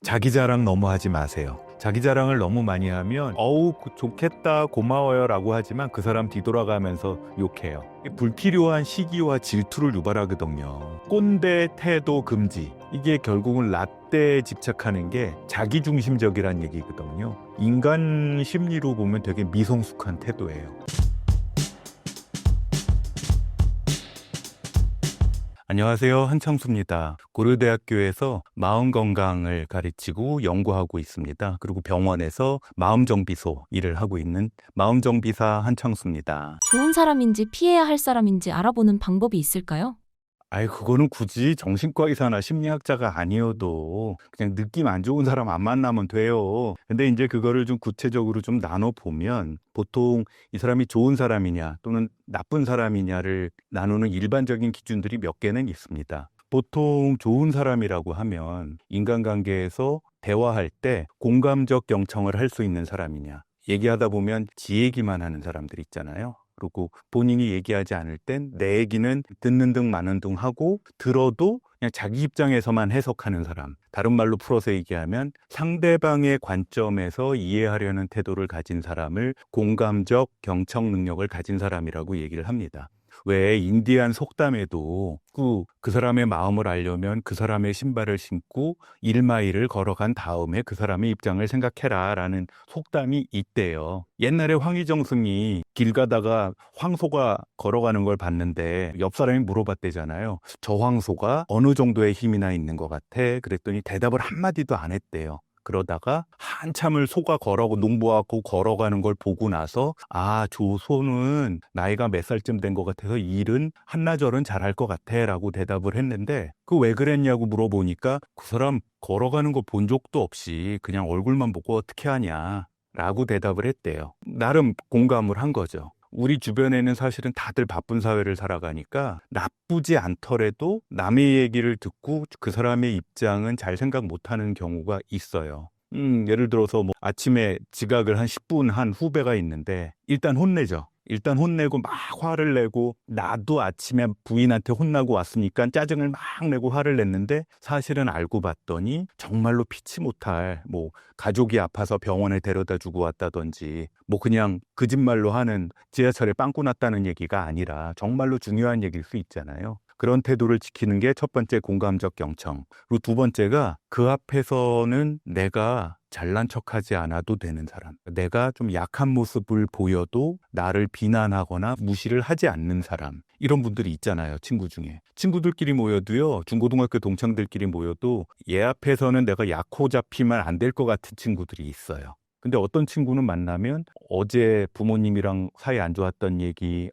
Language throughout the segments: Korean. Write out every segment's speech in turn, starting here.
자기 자랑 너무 하지 마세요. 자기 자랑을 너무 많이 하면 어우 좋겠다 고마워요 라고 하지만 그 사람 뒤돌아가면서 욕해요. 불필요한 시기와 질투를 유발하거든요. 꼰대 태도 금지. 이게 결국은 라떼에 집착하는 게 자기중심적이란 얘기거든요. 인간 심리로 보면 되게 미성숙한 태도예요. 안녕하세요. 한창수입니다. 고려대학교에서 마음건강을 가르치고 연구하고 있습니다. 그리고 병원에서 마음정비소 일을 하고 있는 마음정비사 한창수입니다. 좋은 사람인지 피해야 할 사람인지 알아보는 방법이 있을까요? 그거는 굳이 정신과 의사나 심리학자가 아니어도 그냥 느낌 안 좋은 사람 안 만나면 돼요. 근데 이제 그거를 좀 구체적으로 좀 나눠보면 보통 이 사람이 좋은 사람이냐 또는 나쁜 사람이냐를 나누는 일반적인 기준들이 몇 개는 있습니다. 보통 좋은 사람이라고 하면 인간관계에서 대화할 때 공감적 경청을 할 수 있는 사람이냐. 얘기하다 보면 지 얘기만 하는 사람들 있잖아요. 그리고 본인이 얘기하지 않을 땐 내 얘기는 듣는 등 마는 등 하고 들어도 그냥 자기 입장에서만 해석하는 사람. 다른 말로 풀어서 얘기하면 상대방의 관점에서 이해하려는 태도를 가진 사람을 공감적 경청 능력을 가진 사람이라고 얘기를 합니다. 왜 인디안 속담에도 그 사람의 마음을 알려면 그 사람의 신발을 신고 1마일을 걸어간 다음에 그 사람의 입장을 생각해라 라는 속담이 있대요. 옛날에 황희정승이 길 가다가 황소가 걸어가는 걸 봤는데 옆 사람이 물어봤대잖아요. 저 황소가 어느 정도의 힘이나 있는 것 같아? 그랬더니 대답을 한마디도 안 했대요. 그러다가 한참을 소가 농부하고 걸어가는 걸 보고 나서 저 소는 나이가 몇 살쯤 된 것 같아서 일은 한나절은 잘할 것 같아 라고 대답을 했는데 그 왜 그랬냐고 물어보니까 그 사람 걸어가는 거 본 적도 없이 그냥 얼굴만 보고 어떻게 하냐 라고 대답을 했대요. 나름 공감을 한 거죠. 우리 주변에는 사실은 다들 바쁜 사회를 살아가니까 나쁘지 않더라도 남의 얘기를 듣고 그 사람의 입장은 잘 생각 못하는 경우가 있어요. 예를 들어서 아침에 지각을 한 10분 한 후배가 있는데 일단 혼내죠. 일단 혼내고 막 화를 내고 나도 아침에 부인한테 혼나고 왔으니까 짜증을 막 내고 화를 냈는데 사실은 알고 봤더니 정말로 피치 못할 가족이 아파서 병원에 데려다 주고 왔다든지 그냥 거짓말로 하는 지하철에 빵꾸 났다는 얘기가 아니라 정말로 중요한 얘기일 수 있잖아요. 그런 태도를 지키는 게 첫 번째 공감적 경청. 그리고 두 번째가 그 앞에서는 내가 잘난 척하지 않아도 되는 사람. 내가 좀 약한 모습을 보여도 나를 비난하거나 무시를 하지 않는 사람. 이런 분들이 있잖아요, 친구 중에. 친구들끼리 모여도요, 중고등학교 동창들끼리 모여도 얘 앞에서는 내가 약호 잡히면 안 될 것 같은 친구들이 있어요. 근데 어떤 친구는 만나면 어제 부모님이랑 사이 안 좋았던 얘기,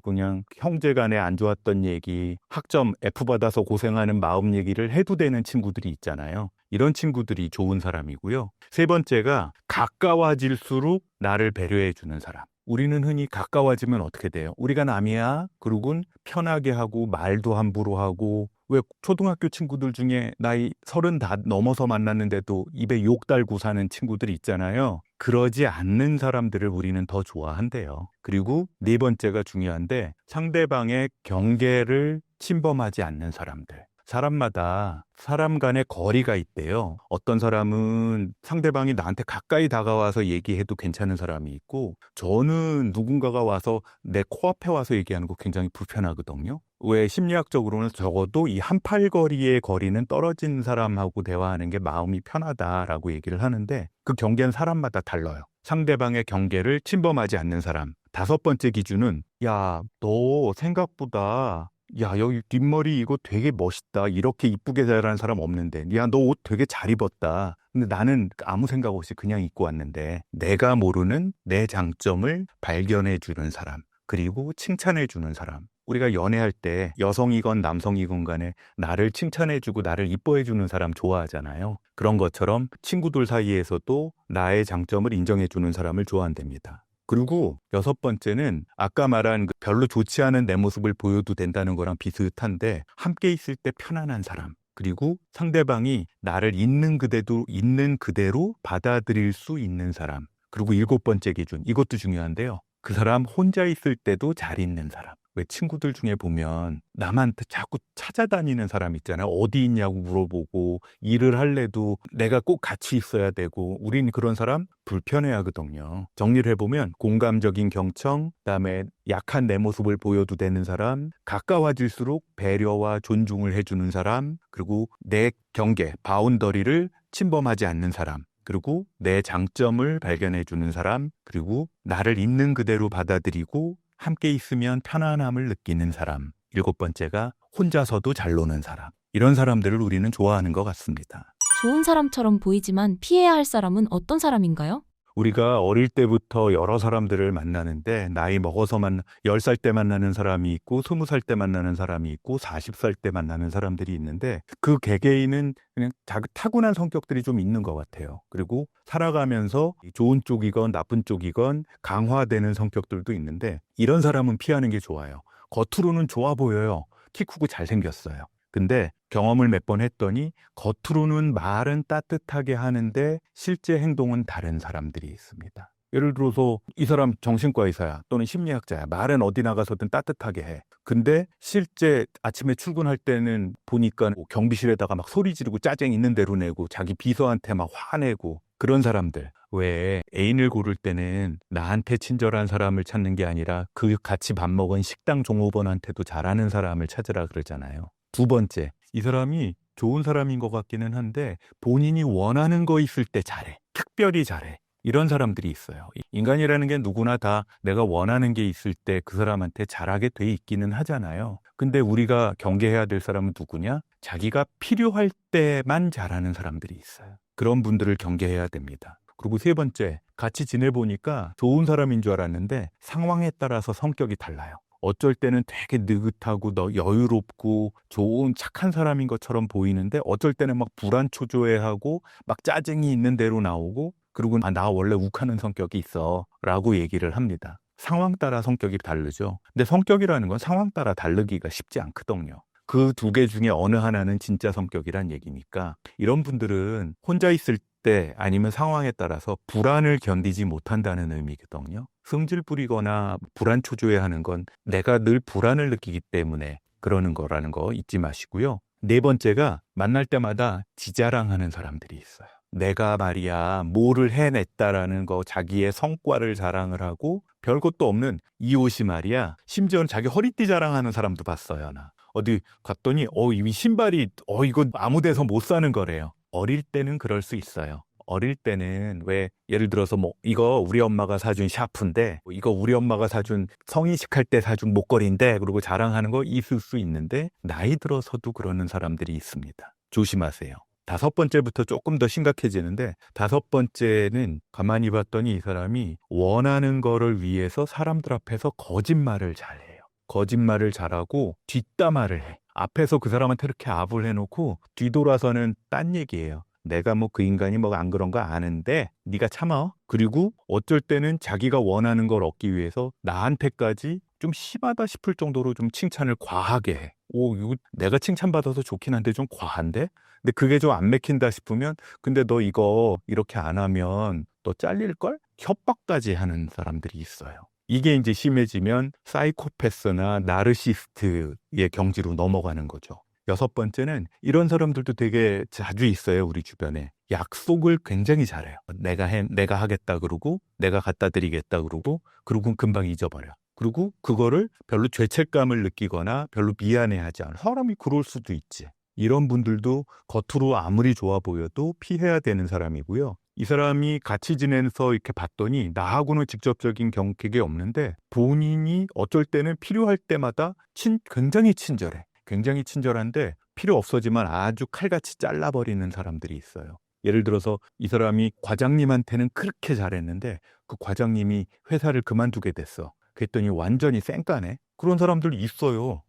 그냥 형제간에 안 좋았던 얘기, 학점 F 받아서 고생하는 마음 얘기를 해도 되는 친구들이 있잖아요. 이런 친구들이 좋은 사람이고요. 세 번째가 가까워질수록 나를 배려해 주는 사람. 우리는 흔히 가까워지면 어떻게 돼요? 우리가 남이야? 그러곤 편하게 하고 말도 함부로 하고 왜 초등학교 친구들 중에 나이 30 다 넘어서 만났는데도 입에 욕 달고 사는 친구들이 있잖아요. 그러지 않는 사람들을 우리는 더 좋아한대요. 그리고 네 번째가 중요한데 상대방의 경계를 침범하지 않는 사람들. 사람마다 사람 간의 거리가 있대요. 어떤 사람은 상대방이 나한테 가까이 다가와서 얘기해도 괜찮은 사람이 있고 저는 누군가가 와서 내 코앞에 와서 얘기하는 거 굉장히 불편하거든요. 왜 심리학적으로는 적어도 이 한 팔 거리의 거리는 떨어진 사람하고 대화하는 게 마음이 편하다라고 얘기를 하는데 그 경계는 사람마다 달라요. 상대방의 경계를 침범하지 않는 사람. 다섯 번째 기준은 야, 너 생각보다 여기 뒷머리 이거 되게 멋있다. 이렇게 이쁘게 자라는 사람 없는데. 야, 너 옷 되게 잘 입었다. 근데 나는 아무 생각 없이 그냥 입고 왔는데 내가 모르는 내 장점을 발견해 주는 사람. 그리고 칭찬해 주는 사람. 우리가 연애할 때 여성이건 남성이건 간에 나를 칭찬해 주고 나를 이뻐해 주는 사람 좋아하잖아요. 그런 것처럼 친구들 사이에서도 나의 장점을 인정해 주는 사람을 좋아한답니다. 그리고 여섯 번째는 아까 말한 별로 좋지 않은 내 모습을 보여도 된다는 거랑 비슷한데 함께 있을 때 편안한 사람. 그리고 상대방이 나를 있는 그대로 받아들일 수 있는 사람. 그리고 일곱 번째 기준, 이것도 중요한데요. 그 사람 혼자 있을 때도 잘 있는 사람. 왜 친구들 중에 보면 남한테 자꾸 찾아다니는 사람 있잖아요. 어디 있냐고 물어보고 일을 할래도 내가 꼭 같이 있어야 되고 우린 그런 사람 불편해하거든요. 정리를 해보면 공감적인 경청, 그다음에 약한 내 모습을 보여도 되는 사람, 가까워질수록 배려와 존중을 해주는 사람, 그리고 내 경계, 바운더리를 침범하지 않는 사람, 그리고 내 장점을 발견해주는 사람, 그리고 나를 있는 그대로 받아들이고 함께 있으면 편안함을 느끼는 사람. 7번째가 혼자서도 잘 노는 사람. 이런 사람들을 우리는 좋아하는 것 같습니다. 좋은 사람처럼 보이지만 피해야 할 사람은 어떤 사람인가요? 우리가 어릴 때부터 여러 사람들을 만나는데 나이 먹어서 10살 때 만나는 사람이 있고 20살 때 만나는 사람이 있고 40살 때 만나는 사람들이 있는데 그 개개인은 그냥 타고난 성격들이 좀 있는 것 같아요. 그리고 살아가면서 좋은 쪽이건 나쁜 쪽이건 강화되는 성격들도 있는데 이런 사람은 피하는 게 좋아요. 겉으로는 좋아 보여요. 키 크고 잘생겼어요. 근데 경험을 몇 번 했더니 겉으로는 말은 따뜻하게 하는데 실제 행동은 다른 사람들이 있습니다. 예를 들어서 이 사람 정신과 의사야 또는 심리학자야. 말은 어디 나가서든 따뜻하게 해. 근데 실제 아침에 출근할 때는 보니까 경비실에다가 막 소리 지르고 짜증 있는 대로 내고 자기 비서한테 막 화내고 그런 사람들. 왜 애인을 고를 때는 나한테 친절한 사람을 찾는 게 아니라 그 같이 밥 먹은 식당 종업원한테도 잘하는 사람을 찾으라 그러잖아요. 2번째, 이 사람이 좋은 사람인 것 같기는 한데 본인이 원하는 거 있을 때 잘해. 특별히 잘해. 이런 사람들이 있어요. 인간이라는 게 누구나 다 내가 원하는 게 있을 때 그 사람한테 잘하게 돼 있기는 하잖아요. 근데 우리가 경계해야 될 사람은 누구냐? 자기가 필요할 때만 잘하는 사람들이 있어요. 그런 분들을 경계해야 됩니다. 그리고 3번째, 같이 지내보니까 좋은 사람인 줄 알았는데 상황에 따라서 성격이 달라요. 어쩔 때는 되게 느긋하고 여유롭고 좋은 착한 사람인 것처럼 보이는데 어쩔 때는 막 불안초조해하고 막 짜증이 있는 대로 나오고 그리고 나 원래 욱하는 성격이 있어 라고 얘기를 합니다. 상황 따라 성격이 다르죠. 근데 성격이라는 건 상황 따라 다르기가 쉽지 않거든요. 그 2개 중에 어느 하나는 진짜 성격이란 얘기니까 이런 분들은 혼자 있을 때 아니면 상황에 따라서 불안을 견디지 못한다는 의미거든요. 승질 부리거나 불안 초조해하는 건 내가 늘 불안을 느끼기 때문에 그러는 거라는 거 잊지 마시고요. 4번째가 만날 때마다 지자랑하는 사람들이 있어요. 내가 말이야 뭐를 해냈다라는 거 자기의 성과를 자랑을 하고 별것도 없는 이 옷이 말이야 심지어는 자기 허리띠 자랑하는 사람도 봤어요. 나 어디 갔더니 이 신발이 이거 아무 데서 못 사는 거래요. 어릴 때는 그럴 수 있어요. 어릴 때는 왜 예를 들어서 이거 우리 엄마가 사준 샤프인데 이거 우리 엄마가 사준 성인식 할 때 사준 목걸이인데 그러고 자랑하는 거 있을 수 있는데 나이 들어서도 그러는 사람들이 있습니다. 조심하세요. 5번째부터 조금 더 심각해지는데 5번째는 가만히 봤더니 이 사람이 원하는 거를 위해서 사람들 앞에서 거짓말을 잘해요. 거짓말을 잘하고 뒷담화를 해. 앞에서 그 사람한테 이렇게 압을 해놓고 뒤돌아서는 딴 얘기예요. 내가 그 인간이 안 그런 거 아는데 네가 참아. 그리고 어쩔 때는 자기가 원하는 걸 얻기 위해서 나한테까지 좀 심하다 싶을 정도로 좀 칭찬을 과하게 해. 이거 내가 칭찬받아서 좋긴 한데 좀 과한데? 근데 그게 좀 안 맥힌다 싶으면 근데 너 이거 이렇게 안 하면 너 잘릴걸? 협박까지 하는 사람들이 있어요. 이게 이제 심해지면 사이코패스나 나르시스트의 경지로 넘어가는 거죠. 6번째는 이런 사람들도 되게 자주 있어요. 우리 주변에. 약속을 굉장히 잘해요. 내가 하겠다 그러고 내가 갖다 드리겠다 그러고 그리고 금방 잊어버려. 그리고 그거를 별로 죄책감을 느끼거나 별로 미안해하지 않아. 사람이 그럴 수도 있지. 이런 분들도 겉으로 아무리 좋아 보여도 피해야 되는 사람이고요. 이 사람이 같이 지내면서 이렇게 봤더니 나하고는 직접적인 경계가 없는데 본인이 어쩔 때는 필요할 때마다 굉장히 친절해. 굉장히 친절한데 필요 없어지만 아주 칼같이 잘라버리는 사람들이 있어요. 예를 들어서 이 사람이 과장님한테는 그렇게 잘했는데 그 과장님이 회사를 그만두게 됐어. 그랬더니 완전히 쌩까네. 그런 사람들 있어요.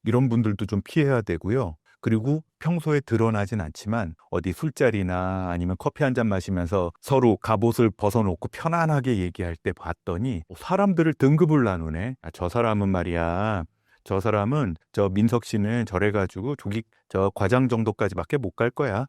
이런 분들도 좀 피해야 되고요. 그리고 평소에 드러나진 않지만 어디 술자리나 아니면 커피 한 잔 마시면서 서로 갑옷을 벗어놓고 편안하게 얘기할 때 봤더니 사람들을 등급을 나누네. 저 사람은 말이야. 저 사람은 저 민석 씨는 저래가지고 저 과장 정도까지밖에 못 갈 거야.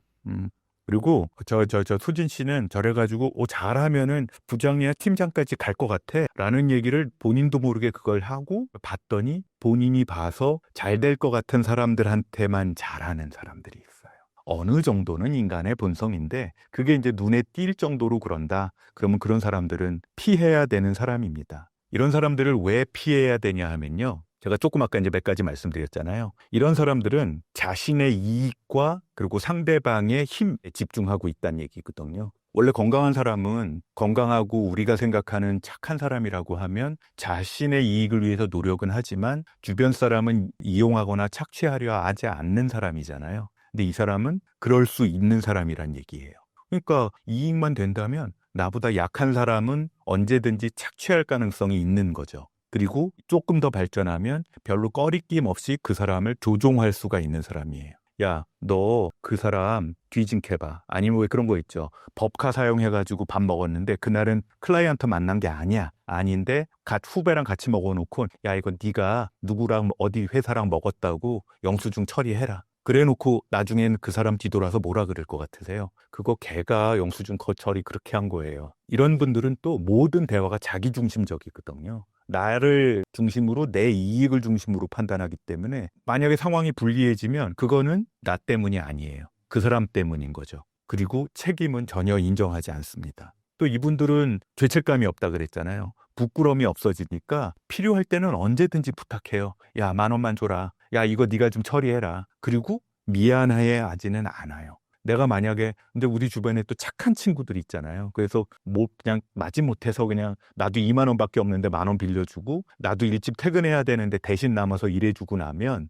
그리고 저 수진 씨는 저래가지고 잘하면은 부장이야 팀장까지 갈 것 같아 라는 얘기를 본인도 모르게 그걸 하고 봤더니 본인이 봐서 잘 될 것 같은 사람들한테만 잘하는 사람들이 있어요. 어느 정도는 인간의 본성인데 그게 이제 눈에 띌 정도로 그런다. 그러면 그런 사람들은 피해야 되는 사람입니다. 이런 사람들을 왜 피해야 되냐 하면요. 제가 조금 아까 이제 몇 가지 말씀드렸잖아요. 이런 사람들은 자신의 이익과 그리고 상대방의 힘에 집중하고 있다는 얘기거든요. 원래 건강한 사람은 건강하고 우리가 생각하는 착한 사람이라고 하면 자신의 이익을 위해서 노력은 하지만 주변 사람은 이용하거나 착취하려 하지 않는 사람이잖아요. 근데 이 사람은 그럴 수 있는 사람이란 얘기예요. 그러니까 이익만 된다면 나보다 약한 사람은 언제든지 착취할 가능성이 있는 거죠. 그리고 조금 더 발전하면 별로 꺼리낌 없이 그 사람을 조종할 수가 있는 사람이에요. 야, 너 그 사람 뒤진캐봐. 아니면 왜 그런 거 있죠. 법카 사용해가지고 밥 먹었는데 그날은 클라이언트 만난 게 아니야. 아닌데 후배랑 같이 먹어놓고 야, 이거 네가 누구랑 어디 회사랑 먹었다고 영수증 처리해라. 그래놓고 나중엔 그 사람 뒤돌아서 뭐라 그럴 것 같으세요? 그거 걔가 영수증 처리 그렇게 한 거예요. 이런 분들은 또 모든 대화가 자기중심적이거든요. 나를 중심으로 내 이익을 중심으로 판단하기 때문에 만약에 상황이 불리해지면 그거는 나 때문이 아니에요. 그 사람 때문인 거죠. 그리고 책임은 전혀 인정하지 않습니다. 또 이분들은 죄책감이 없다 그랬잖아요. 부끄러움이 없어지니까 필요할 때는 언제든지 부탁해요. 야, 10,000원만 줘라. 야, 이거 네가 좀 처리해라. 그리고 미안해 하지는 않아요. 내가 만약에 근데 우리 주변에 또 착한 친구들이 있잖아요. 그래서 뭐 그냥 마지못해서 그냥 나도 20,000원밖에 없는데 10,000원 빌려주고 나도 일찍 퇴근해야 되는데 대신 남아서 일해주고 나면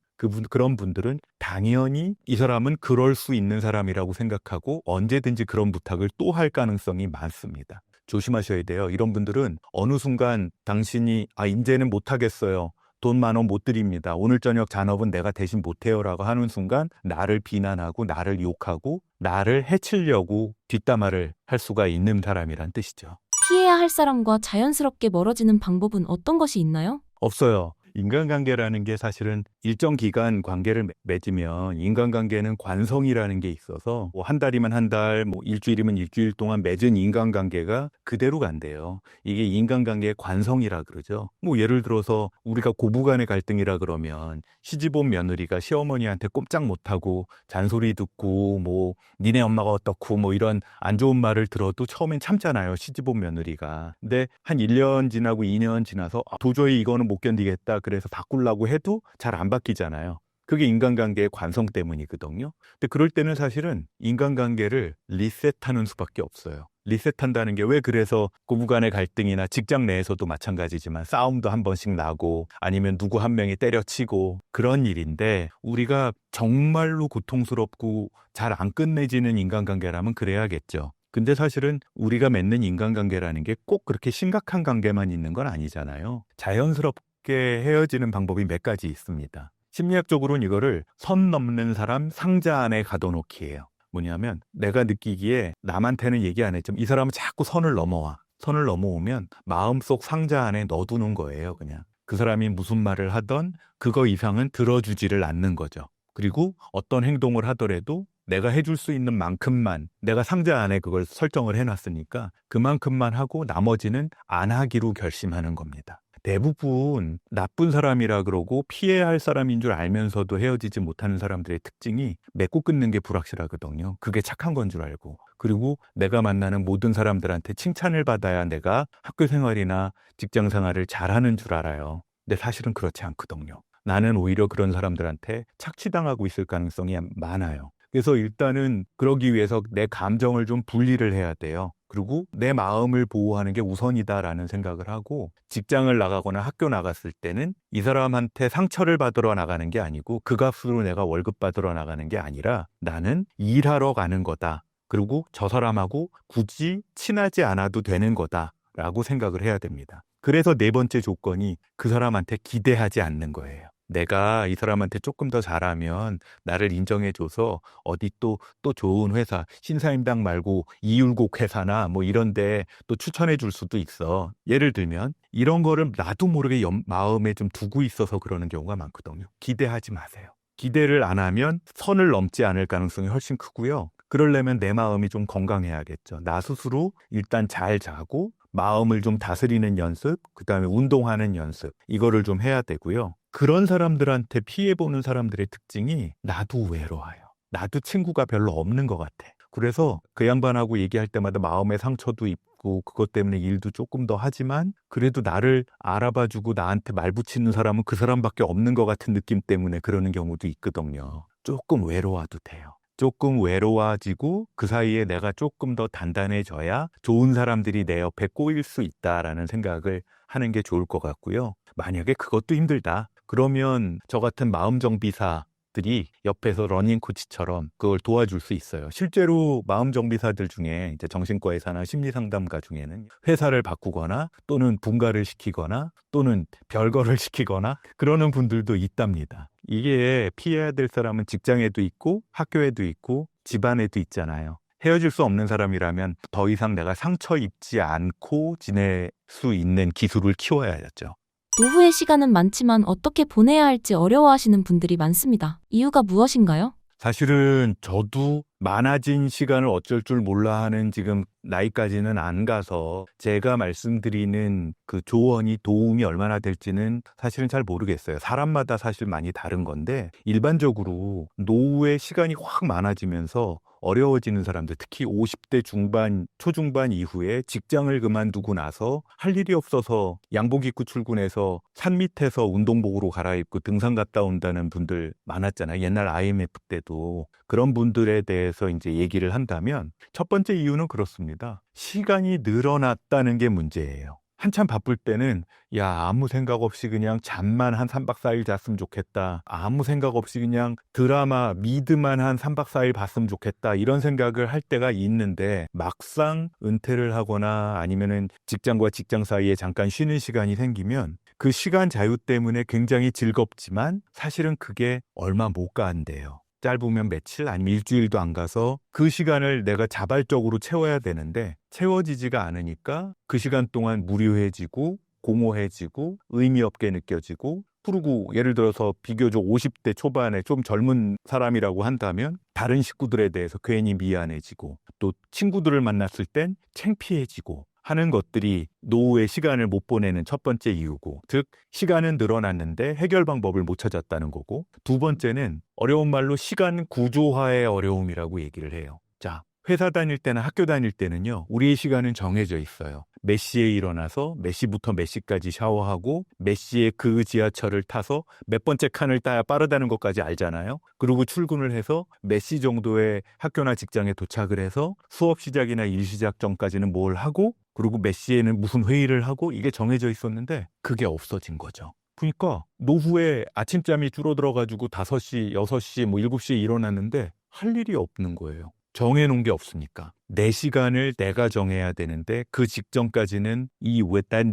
그런 분들은 당연히 이 사람은 그럴 수 있는 사람이라고 생각하고 언제든지 그런 부탁을 또 할 가능성이 많습니다. 조심하셔야 돼요. 이런 분들은 어느 순간 당신이 이제는 못하겠어요. 돈 10,000원 못 드립니다. 오늘 저녁 잔업은 내가 대신 못해요 라고 하는 순간 나를 비난하고 나를 욕하고 나를 해치려고 뒷담화를 할 수가 있는 사람이란 뜻이죠. 피해야 할 사람과 자연스럽게 멀어지는 방법은 어떤 것이 있나요? 없어요. 인간관계라는 게 사실은 일정 기간 관계를 맺으면 인간관계는 관성이라는 게 있어서 뭐 한 달이면 한 달, 뭐 일주일이면 일주일 동안 맺은 인간관계가 그대로 간대요. 이게 인간관계의 관성이라 그러죠. 뭐 예를 들어서 우리가 고부간의 갈등이라 그러면 시집온 며느리가 시어머니한테 꼼짝 못하고 잔소리 듣고 뭐 니네 엄마가 어떻고 뭐 이런 안 좋은 말을 들어도 처음엔 참잖아요. 시집온 며느리가. 근데 한 1년 지나고 2년 지나서 도저히 이거는 못 견디겠다. 그래서 바꾸려고 해도 잘 안 바뀌잖아요. 그게 인간관계의 관성 때문이거든요. 근데 그럴 때는 사실은 인간관계를 리셋하는 수밖에 없어요. 리셋한다는 게 왜 그래서 고부간의 갈등이나 직장 내에서도 마찬가지지만 싸움도 한 번씩 나고 아니면 누구 한 명이 때려치고 그런 일인데 우리가 정말로 고통스럽고 잘 안 끝내지는 인간관계라면 그래야겠죠. 근데 사실은 우리가 맺는 인간관계라는 게 꼭 그렇게 심각한 관계만 있는 건 아니잖아요. 자연스럽게 헤어지는 방법이 몇 가지 있습니다. 심리학적으로는 이거를 선 넘는 사람 상자 안에 가둬놓기예요. 뭐냐면 내가 느끼기에 남한테는 얘기 안 했지만 이 사람은 자꾸 선을 넘어와. 선을 넘어오면 마음속 상자 안에 넣어두는 거예요. 그냥 그 사람이 무슨 말을 하던 그거 이상은 들어주지를 않는 거죠. 그리고 어떤 행동을 하더라도 내가 해줄 수 있는 만큼만 내가 상자 안에 그걸 설정을 해놨으니까 그만큼만 하고 나머지는 안 하기로 결심하는 겁니다. 대부분 나쁜 사람이라 그러고 피해야 할 사람인 줄 알면서도 헤어지지 못하는 사람들의 특징이 맺고 끊는 게 불확실하거든요. 그게 착한 건 줄 알고. 그리고 내가 만나는 모든 사람들한테 칭찬을 받아야 내가 학교 생활이나 직장 생활을 잘하는 줄 알아요. 근데 사실은 그렇지 않거든요. 나는 오히려 그런 사람들한테 착취당하고 있을 가능성이 많아요. 그래서 일단은 그러기 위해서 내 감정을 좀 분리를 해야 돼요. 그리고 내 마음을 보호하는 게 우선이다라는 생각을 하고 직장을 나가거나 학교 나갔을 때는 이 사람한테 상처를 받으러 나가는 게 아니고 그 값으로 내가 월급 받으러 나가는 게 아니라 나는 일하러 가는 거다. 그리고 저 사람하고 굳이 친하지 않아도 되는 거다라고 생각을 해야 됩니다. 그래서 네 번째 조건이 그 사람한테 기대하지 않는 거예요. 내가 이 사람한테 조금 더 잘하면 나를 인정해줘서 어디 또 좋은 회사, 신사임당 말고 이율곡 회사나 뭐 이런데 또 추천해 줄 수도 있어. 예를 들면 이런 거를 나도 모르게 마음에 좀 두고 있어서 그러는 경우가 많거든요. 기대하지 마세요. 기대를 안 하면 선을 넘지 않을 가능성이 훨씬 크고요. 그러려면 내 마음이 좀 건강해야겠죠. 나 스스로 일단 잘 자고 마음을 좀 다스리는 연습, 그다음에 운동하는 연습, 이거를 좀 해야 되고요. 그런 사람들한테 피해보는 사람들의 특징이 나도 외로워요. 나도 친구가 별로 없는 것 같아. 그래서 그 양반하고 얘기할 때마다 마음의 상처도 있고 그것 때문에 일도 조금 더 하지만 그래도 나를 알아봐주고 나한테 말 붙이는 사람은 그 사람밖에 없는 것 같은 느낌 때문에 그러는 경우도 있거든요. 조금 외로워도 돼요. 조금 외로워지고 그 사이에 내가 조금 더 단단해져야 좋은 사람들이 내 옆에 꼬일 수 있다라는 생각을 하는 게 좋을 것 같고요. 만약에 그것도 힘들다. 그러면 저 같은 마음정비사들이 옆에서 러닝 코치처럼 그걸 도와줄 수 있어요. 실제로 마음정비사들 중에 이제 정신과 의사나 심리상담가 중에는 회사를 바꾸거나 또는 분가를 시키거나 또는 별거를 시키거나 그러는 분들도 있답니다. 이게 피해야 될 사람은 직장에도 있고 학교에도 있고 집안에도 있잖아요. 헤어질 수 없는 사람이라면 더 이상 내가 상처 입지 않고 지낼 수 있는 기술을 키워야죠. 노후의 시간은 많지만 어떻게 보내야 할지 어려워하시는 분들이 많습니다. 이유가 무엇인가요? 사실은 저도 많아진 시간을 어쩔 줄 몰라 하는 지금 나이까지는 안 가서 제가 말씀드리는 그 조언이 도움이 얼마나 될지는 사실은 잘 모르겠어요. 사람마다 사실 많이 다른 건데 일반적으로 노후의 시간이 확 많아지면서 어려워지는 사람들, 특히 50대 중반, 초중반 이후에 직장을 그만두고 나서 할 일이 없어서 양복 입고 출근해서 산 밑에서 운동복으로 갈아입고 등산 갔다 온다는 분들 많았잖아요. 옛날 IMF 때도. 그런 분들에 대해서 이제 얘기를 한다면 첫 번째 이유는 그렇습니다. 시간이 늘어났다는 게 문제예요. 한참 바쁠 때는 야 아무 생각 없이 그냥 잠만 한 3박 4일 잤으면 좋겠다. 아무 생각 없이 그냥 드라마 미드만 한 3박 4일 봤으면 좋겠다. 이런 생각을 할 때가 있는데 막상 은퇴를 하거나 아니면은 직장과 직장 사이에 잠깐 쉬는 시간이 생기면 그 시간 자유 때문에 굉장히 즐겁지만 사실은 그게 얼마 못 가는데요. 짧으면 며칠 아니면 일주일도 안 가서 그 시간을 내가 자발적으로 채워야 되는데 채워지지가 않으니까 그 시간 동안 무료해지고 공허해지고 의미 없게 느껴지고 그리고 예를 들어서 비교적 50대 초반에 좀 젊은 사람이라고 한다면 다른 식구들에 대해서 괜히 미안해지고 또 친구들을 만났을 땐 창피해지고 하는 것들이 노후의 시간을 못 보내는 첫 번째 이유고, 즉 시간은 늘어났는데 해결 방법을 못 찾았다는 거고, 두 번째는 어려운 말로 시간 구조화의 어려움이라고 얘기를 해요. 자, 회사 다닐 때나 학교 다닐 때는요, 우리의 시간은 정해져 있어요. 몇 시에 일어나서 몇 시부터 몇 시까지 샤워하고 몇 시에 그 지하철을 타서 몇 번째 칸을 따야 빠르다는 것까지 알잖아요. 그리고 출근을 해서 몇 시 정도에 학교나 직장에 도착을 해서 수업 시작이나 일 시작 전까지는 뭘 하고 그리고 몇 시에는 무슨 회의를 하고 이게 정해져 있었는데 그게 없어진 거죠. 그러니까 노후에 아침잠이 줄어들어가지고 5시, 6시, 7시에 일어났는데 할 일이 없는 거예요. 정해놓은 게 없으니까. 내 시간을 내가 정해야 되는데 그 직전까지는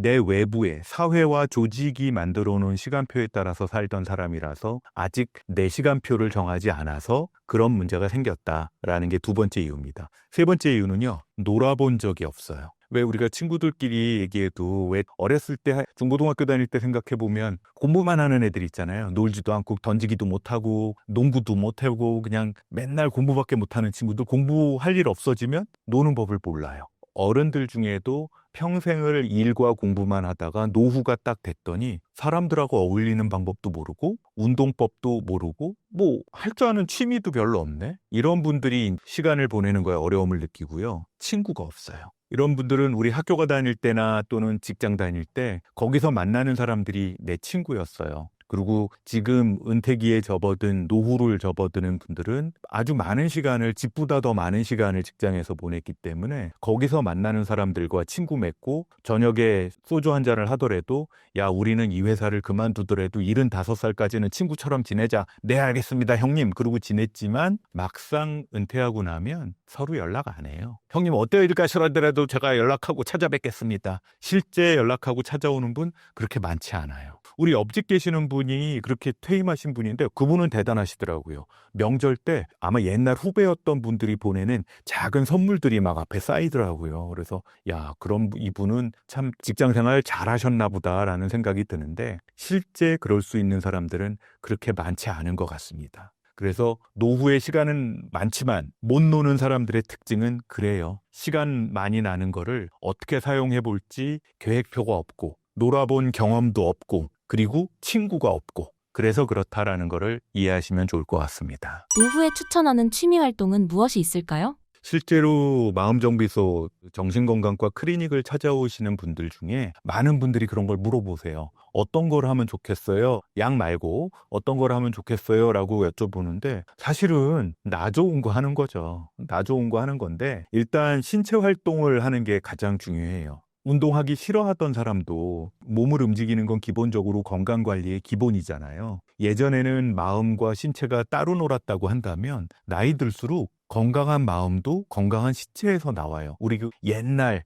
내 외부에 사회와 조직이 만들어 놓은 시간표에 따라서 살던 사람이라서 아직 내 시간표를 정하지 않아서 그런 문제가 생겼다라는 게 두 번째 이유입니다. 세 번째 이유는요. 놀아본 적이 없어요. 왜 우리가 친구들끼리 얘기해도 왜 어렸을 때 중고등학교 다닐 때 생각해보면 공부만 하는 애들 있잖아요. 놀지도 않고 던지기도 못하고 농구도 못하고 그냥 맨날 공부밖에 못하는 친구들, 공부할 일 없어지면 노는 법을 몰라요. 어른들 중에도 평생을 일과 공부만 하다가 노후가 딱 됐더니 사람들하고 어울리는 방법도 모르고 운동법도 모르고 뭐 할 줄 아는 취미도 별로 없네. 이런 분들이 시간을 보내는 거에 어려움을 느끼고요. 친구가 없어요. 이런 분들은 우리 학교가 다닐 때나 또는 직장 다닐 때 거기서 만나는 사람들이 내 친구였어요. 그리고 지금 은퇴기에 접어든 노후를 접어드는 분들은 아주 많은 시간을, 집보다 더 많은 시간을 직장에서 보냈기 때문에 거기서 만나는 사람들과 친구 맺고 저녁에 소주 한 잔을 하더라도 야 우리는 이 회사를 그만두더라도 75살까지는 친구처럼 지내자. 네 알겠습니다 형님. 그러고 지냈지만 막상 은퇴하고 나면 서로 연락 안 해요. 형님 어때요? 일가시라더라도 제가 연락하고 찾아뵙겠습니다. 실제 연락하고 찾아오는 분 그렇게 많지 않아요. 우리 옆집 계시는 분이 그렇게 퇴임하신 분인데 그분은 대단하시더라고요. 명절 때 아마 옛날 후배였던 분들이 보내는 작은 선물들이 막 앞에 쌓이더라고요. 그래서 야 그럼 이분은 참 직장생활 잘하셨나 보다라는 생각이 드는데 실제 그럴 수 있는 사람들은 그렇게 많지 않은 것 같습니다. 그래서 노후의 시간은 많지만 못 노는 사람들의 특징은 그래요. 시간 많이 나는 거를 어떻게 사용해 볼지 계획표가 없고 놀아본 경험도 없고 그리고 친구가 없고 그래서 그렇다라는 거를 이해하시면 좋을 것 같습니다. 노후에 추천하는 취미 활동은 무엇이 있을까요? 실제로 마음정비소 정신건강과 클리닉을 찾아오시는 분들 중에 많은 분들이 그런 걸 물어보세요. 어떤 걸 하면 좋겠어요? 약 말고 어떤 걸 하면 좋겠어요? 라고 여쭤보는데 사실은 나 좋은 거 하는 거죠. 나 좋은 거 하는 건데 일단 신체 활동을 하는 게 가장 중요해요. 운동하기 싫어하던 사람도 몸을 움직이는 건 기본적으로 건강관리의 기본이잖아요. 예전에는 마음과 신체가 따로 놀았다고 한다면 나이 들수록 건강한 마음도 건강한 신체에서 나와요. 우리 그 옛날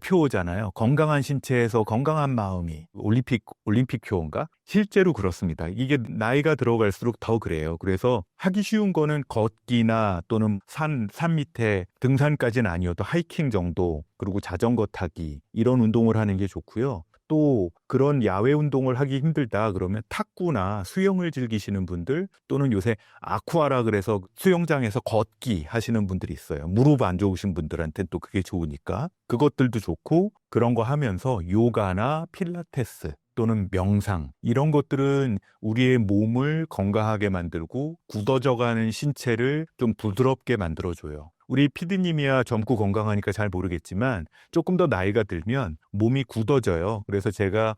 표어잖아요. 건강한 신체에서 건강한 마음이 올림픽 표어인가? 실제로 그렇습니다. 이게 나이가 들어갈수록 더 그래요. 그래서 하기 쉬운 거는 걷기나 또는 산 밑에 등산까지는 아니어도 하이킹 정도, 그리고 자전거 타기 이런 운동을 하는 게 좋고요. 또 그런 야외 운동을 하기 힘들다 그러면 탁구나 수영을 즐기시는 분들 또는 요새 아쿠아라 그래서 수영장에서 걷기 하시는 분들이 있어요. 무릎 안 좋으신 분들한테는 또 그게 좋으니까 그것들도 좋고 그런 거 하면서 요가나 필라테스 또는 명상 이런 것들은 우리의 몸을 건강하게 만들고 굳어져가는 신체를 좀 부드럽게 만들어줘요. 우리 피디님이야 젊고 건강하니까 잘 모르겠지만 조금 더 나이가 들면 몸이 굳어져요. 그래서 제가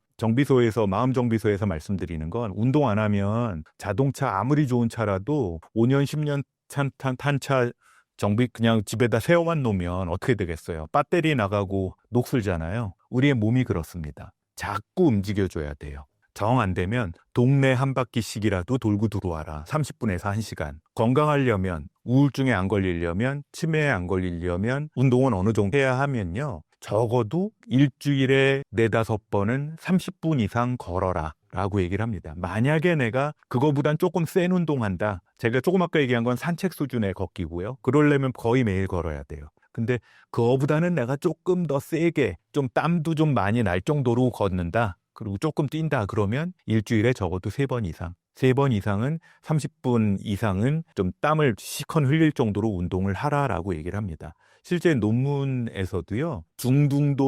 마음정비소에서 말씀드리는 건 운동 안 하면 자동차 아무리 좋은 차라도 5년, 10년 탄 차 정비 그냥 집에다 세워만 놓으면 어떻게 되겠어요? 배터리 나가고 녹슬잖아요. 우리의 몸이 그렇습니다. 자꾸 움직여줘야 돼요. 정 안 되면 동네 한 바퀴씩이라도 돌고 들어와라. 30분에서 1시간. 건강하려면, 우울증에 안 걸리려면, 치매에 안 걸리려면 운동은 어느 정도 해야 하면요. 적어도 일주일에 4-5번은 30분 이상 걸어라 라고 얘기를 합니다. 만약에 내가 그거보단 조금 센 운동한다. 제가 조금 아까 얘기한 건 산책 수준의 걷기고요. 그러려면 거의 매일 걸어야 돼요. 근데 그거보다는 내가 조금 더 세게 좀 땀도 좀 많이 날 정도로 걷는다. 그리고 조금 뛴다 그러면 일주일에 적어도 3번 이상. 3번 이상은 30분 이상은 좀 땀을 시컨 흘릴 정도로 운동을 하라라고 얘기를 합니다. 실제 논문에서도요.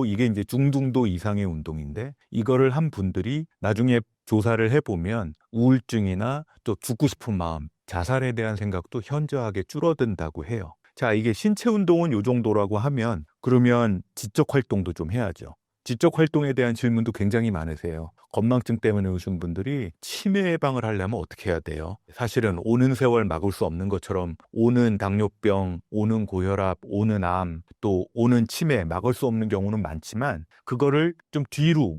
이게 이제 중등도 이상의 운동인데 이거를 한 분들이 나중에 조사를 해보면 우울증이나 또 죽고 싶은 마음, 자살에 대한 생각도 현저하게 줄어든다고 해요. 자, 이게 신체 운동은 요 정도라고 하면 그러면 지적 활동도 좀 해야죠. 지적 활동에 대한 질문도 굉장히 많으세요. 건망증 때문에 오신 분들이 치매 예방을 하려면 어떻게 해야 돼요? 사실은 오는 세월 막을 수 없는 것처럼 오는 당뇨병, 오는 고혈압, 오는 암, 또 오는 치매 막을 수 없는 경우는 많지만 그거를 좀 뒤로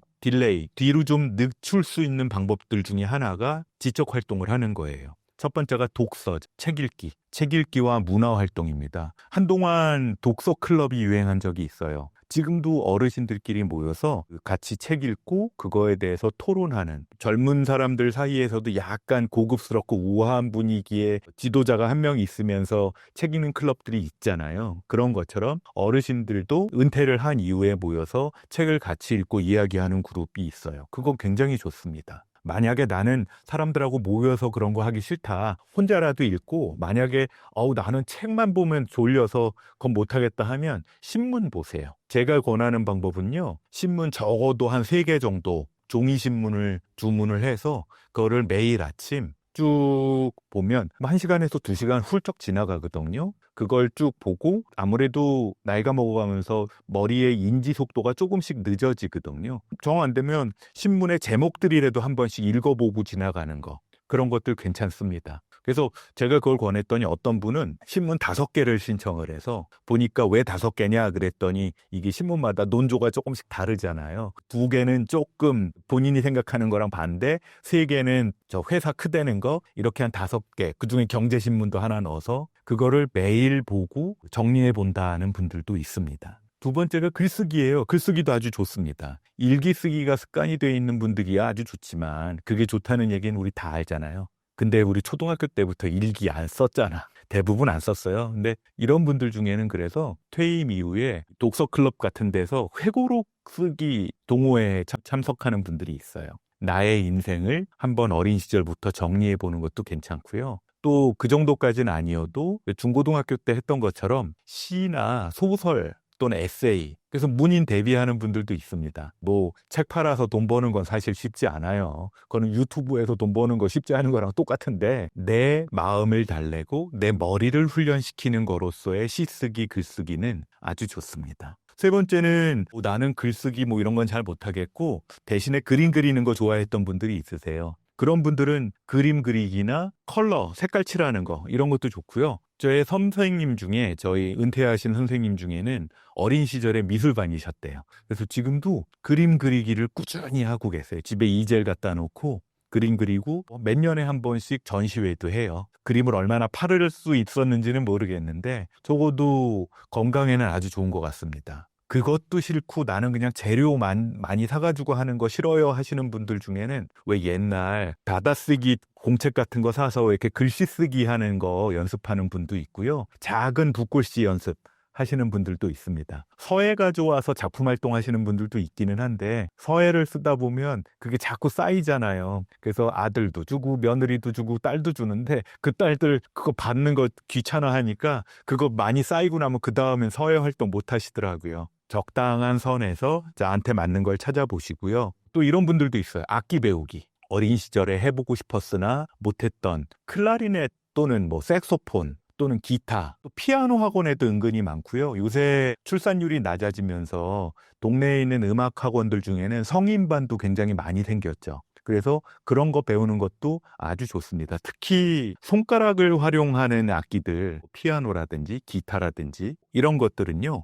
좀 늦출 수 있는 방법들 중에 하나가 지적 활동을 하는 거예요. 첫 번째가 독서, 책 읽기와 문화 활동입니다. 한동안 독서 클럽이 유행한 적이 있어요. 지금도 어르신들끼리 모여서 같이 책 읽고 그거에 대해서 토론하는 젊은 사람들 사이에서도 약간 고급스럽고 우아한 분위기의 지도자가 한 명 있으면서 책 읽는 클럽들이 있잖아요. 그런 것처럼 어르신들도 은퇴를 한 이후에 모여서 책을 같이 읽고 이야기하는 그룹이 있어요. 그거 굉장히 좋습니다. 만약에 나는 사람들하고 모여서 그런 거 하기 싫다. 혼자라도 읽고 만약에 나는 책만 보면 졸려서 그건 못하겠다 하면 신문 보세요. 제가 권하는 방법은요. 신문 적어도 한 3개 정도 종이 신문을 주문을 해서 그거를 매일 아침 쭉 보면 1시간에서 2시간 훌쩍 지나가거든요. 그걸 쭉 보고 아무래도 나이가 먹어가면서 머리의 인지 속도가 조금씩 늦어지거든요. 정 안 되면 신문의 제목들이라도 한 번씩 읽어보고 지나가는 거. 그런 것들 괜찮습니다. 그래서 제가 그걸 권했더니 어떤 분은 신문 5개를 신청을 해서 보니까 왜 5개냐 그랬더니 이게 신문마다 논조가 조금씩 다르잖아요. 2개는 조금 본인이 생각하는 거랑 반대, 3개는 저 회사 크다는 거 이렇게 한 5개, 그중에 경제신문도 하나 넣어서 그거를 매일 보고 정리해 본다는 분들도 있습니다. 두 번째가 글쓰기예요. 글쓰기도 아주 좋습니다. 일기 쓰기가 습관이 되어 있는 분들이 아주 좋지만 그게 좋다는 얘기는 우리 다 알잖아요. 근데 우리 초등학교 때부터 일기 안 썼잖아. 대부분 안 썼어요. 근데 이런 분들 중에는 그래서 퇴임 이후에 독서 클럽 같은 데서 회고록 쓰기 동호회에 참석하는 분들이 있어요. 나의 인생을 한번 어린 시절부터 정리해 보는 것도 괜찮고요. 또 그 정도까지는 아니어도 중고등학교 때 했던 것처럼 시나 소설 또는 에세이, 그래서 문인 대비하는 분들도 있습니다. 뭐 책 팔아서 돈 버는 건 사실 쉽지 않아요. 그거는 유튜브에서 돈 버는 거 쉽지 않은 거랑 똑같은데 내 마음을 달래고 내 머리를 훈련시키는 거로서의 시쓰기, 글쓰기는 아주 좋습니다. 세 번째는 나는 글쓰기 뭐 이런 건 잘 못하겠고 대신에 그림 그리는 거 좋아했던 분들이 있으세요. 그런 분들은 그림 그리기나 컬러, 색깔 칠하는 거 이런 것도 좋고요. 저희 선생님 중에 저희 은퇴하신 선생님 중에는 어린 시절에 미술반이셨대요. 그래서 지금도 그림 그리기를 꾸준히 하고 계세요. 집에 이젤 갖다 놓고 그림 그리고 몇 년에 한 번씩 전시회도 해요. 그림을 얼마나 팔을 수 있었는지는 모르겠는데 적어도 건강에는 아주 좋은 것 같습니다. 그것도 싫고 나는 그냥 재료 많이 사가지고 하는 거 싫어요 하시는 분들 중에는 왜 옛날 받아쓰기 공책 같은 거 사서 이렇게 글씨 쓰기 하는 거 연습하는 분도 있고요. 작은 붓글씨 연습 하시는 분들도 있습니다. 서예가 좋아서 작품 활동하시는 분들도 있기는 한데 서예를 쓰다 보면 그게 자꾸 쌓이잖아요. 그래서 아들도 주고 며느리도 주고 딸도 주는데 그 딸들 그거 받는 거 귀찮아하니까 그거 많이 쌓이고 나면 그 다음엔 서예 활동 못 하시더라고요. 적당한 선에서 나한테 맞는 걸 찾아보시고요. 또 이런 분들도 있어요. 악기 배우기. 어린 시절에 해보고 싶었으나 못했던 클라리넷 또는 뭐 색소폰 또는 기타, 또 피아노 학원에도 은근히 많고요. 요새 출산율이 낮아지면서 동네에 있는 음악 학원들 중에는 성인반도 굉장히 많이 생겼죠. 그래서 그런 거 배우는 것도 아주 좋습니다. 특히 손가락을 활용하는 악기들, 피아노라든지 기타라든지 이런 것들은요.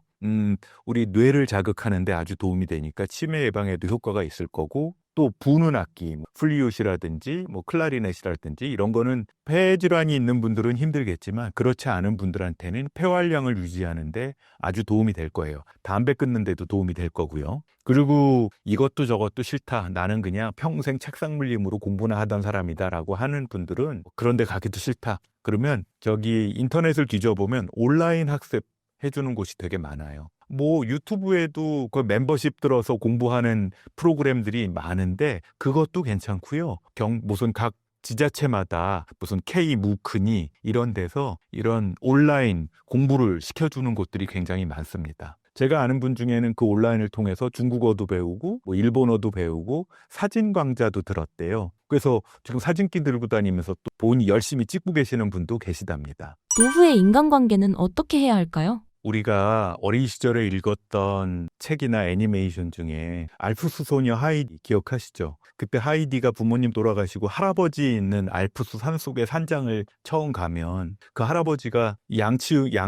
우리 뇌를 자극하는데 아주 도움이 되니까 치매 예방에도 효과가 있을 거고 또 부는 악기, 플리웃이라든지 뭐 클라리넷이라든지 이런 거는 폐 질환이 있는 분들은 힘들겠지만 그렇지 않은 분들한테는 폐활량을 유지하는데 아주 도움이 될 거예요. 담배 끊는 데도 도움이 될 거고요. 그리고 이것도 저것도 싫다. 나는 그냥 평생 책상 물림으로 공부나 하던 사람이다라고 하는 분들은 그런 데 가기도 싫다. 그러면 저기 인터넷을 뒤져보면 온라인 학습 해주는 곳이 되게 많아요. 뭐 유튜브에도 그 멤버십 들어서 공부하는 프로그램들이 많은데 그것도 괜찮고요. 무슨 각 지자체마다 무슨 K-무크니 이런 데서 이런 온라인 공부를 시켜주는 곳들이 굉장히 많습니다. 제가 아는 분 중에는 그 온라인을 통해서 중국어도 배우고 뭐 일본어도 배우고 사진 강좌도 들었대요. 그래서 지금 사진기 들고 다니면서 또 본인이 열심히 찍고 계시는 분도 계시답니다. 노후의 인간관계는 어떻게 해야 할까요? 우리가 어린 시절에 읽었던 책이나 애니메이션 중에 알프스 소녀 하이디 기억하시죠? 그때 하이디가 부모님 돌아가시고 할아버지 있는 알프스 산속의 산장을 처음 가면 그 할아버지가 양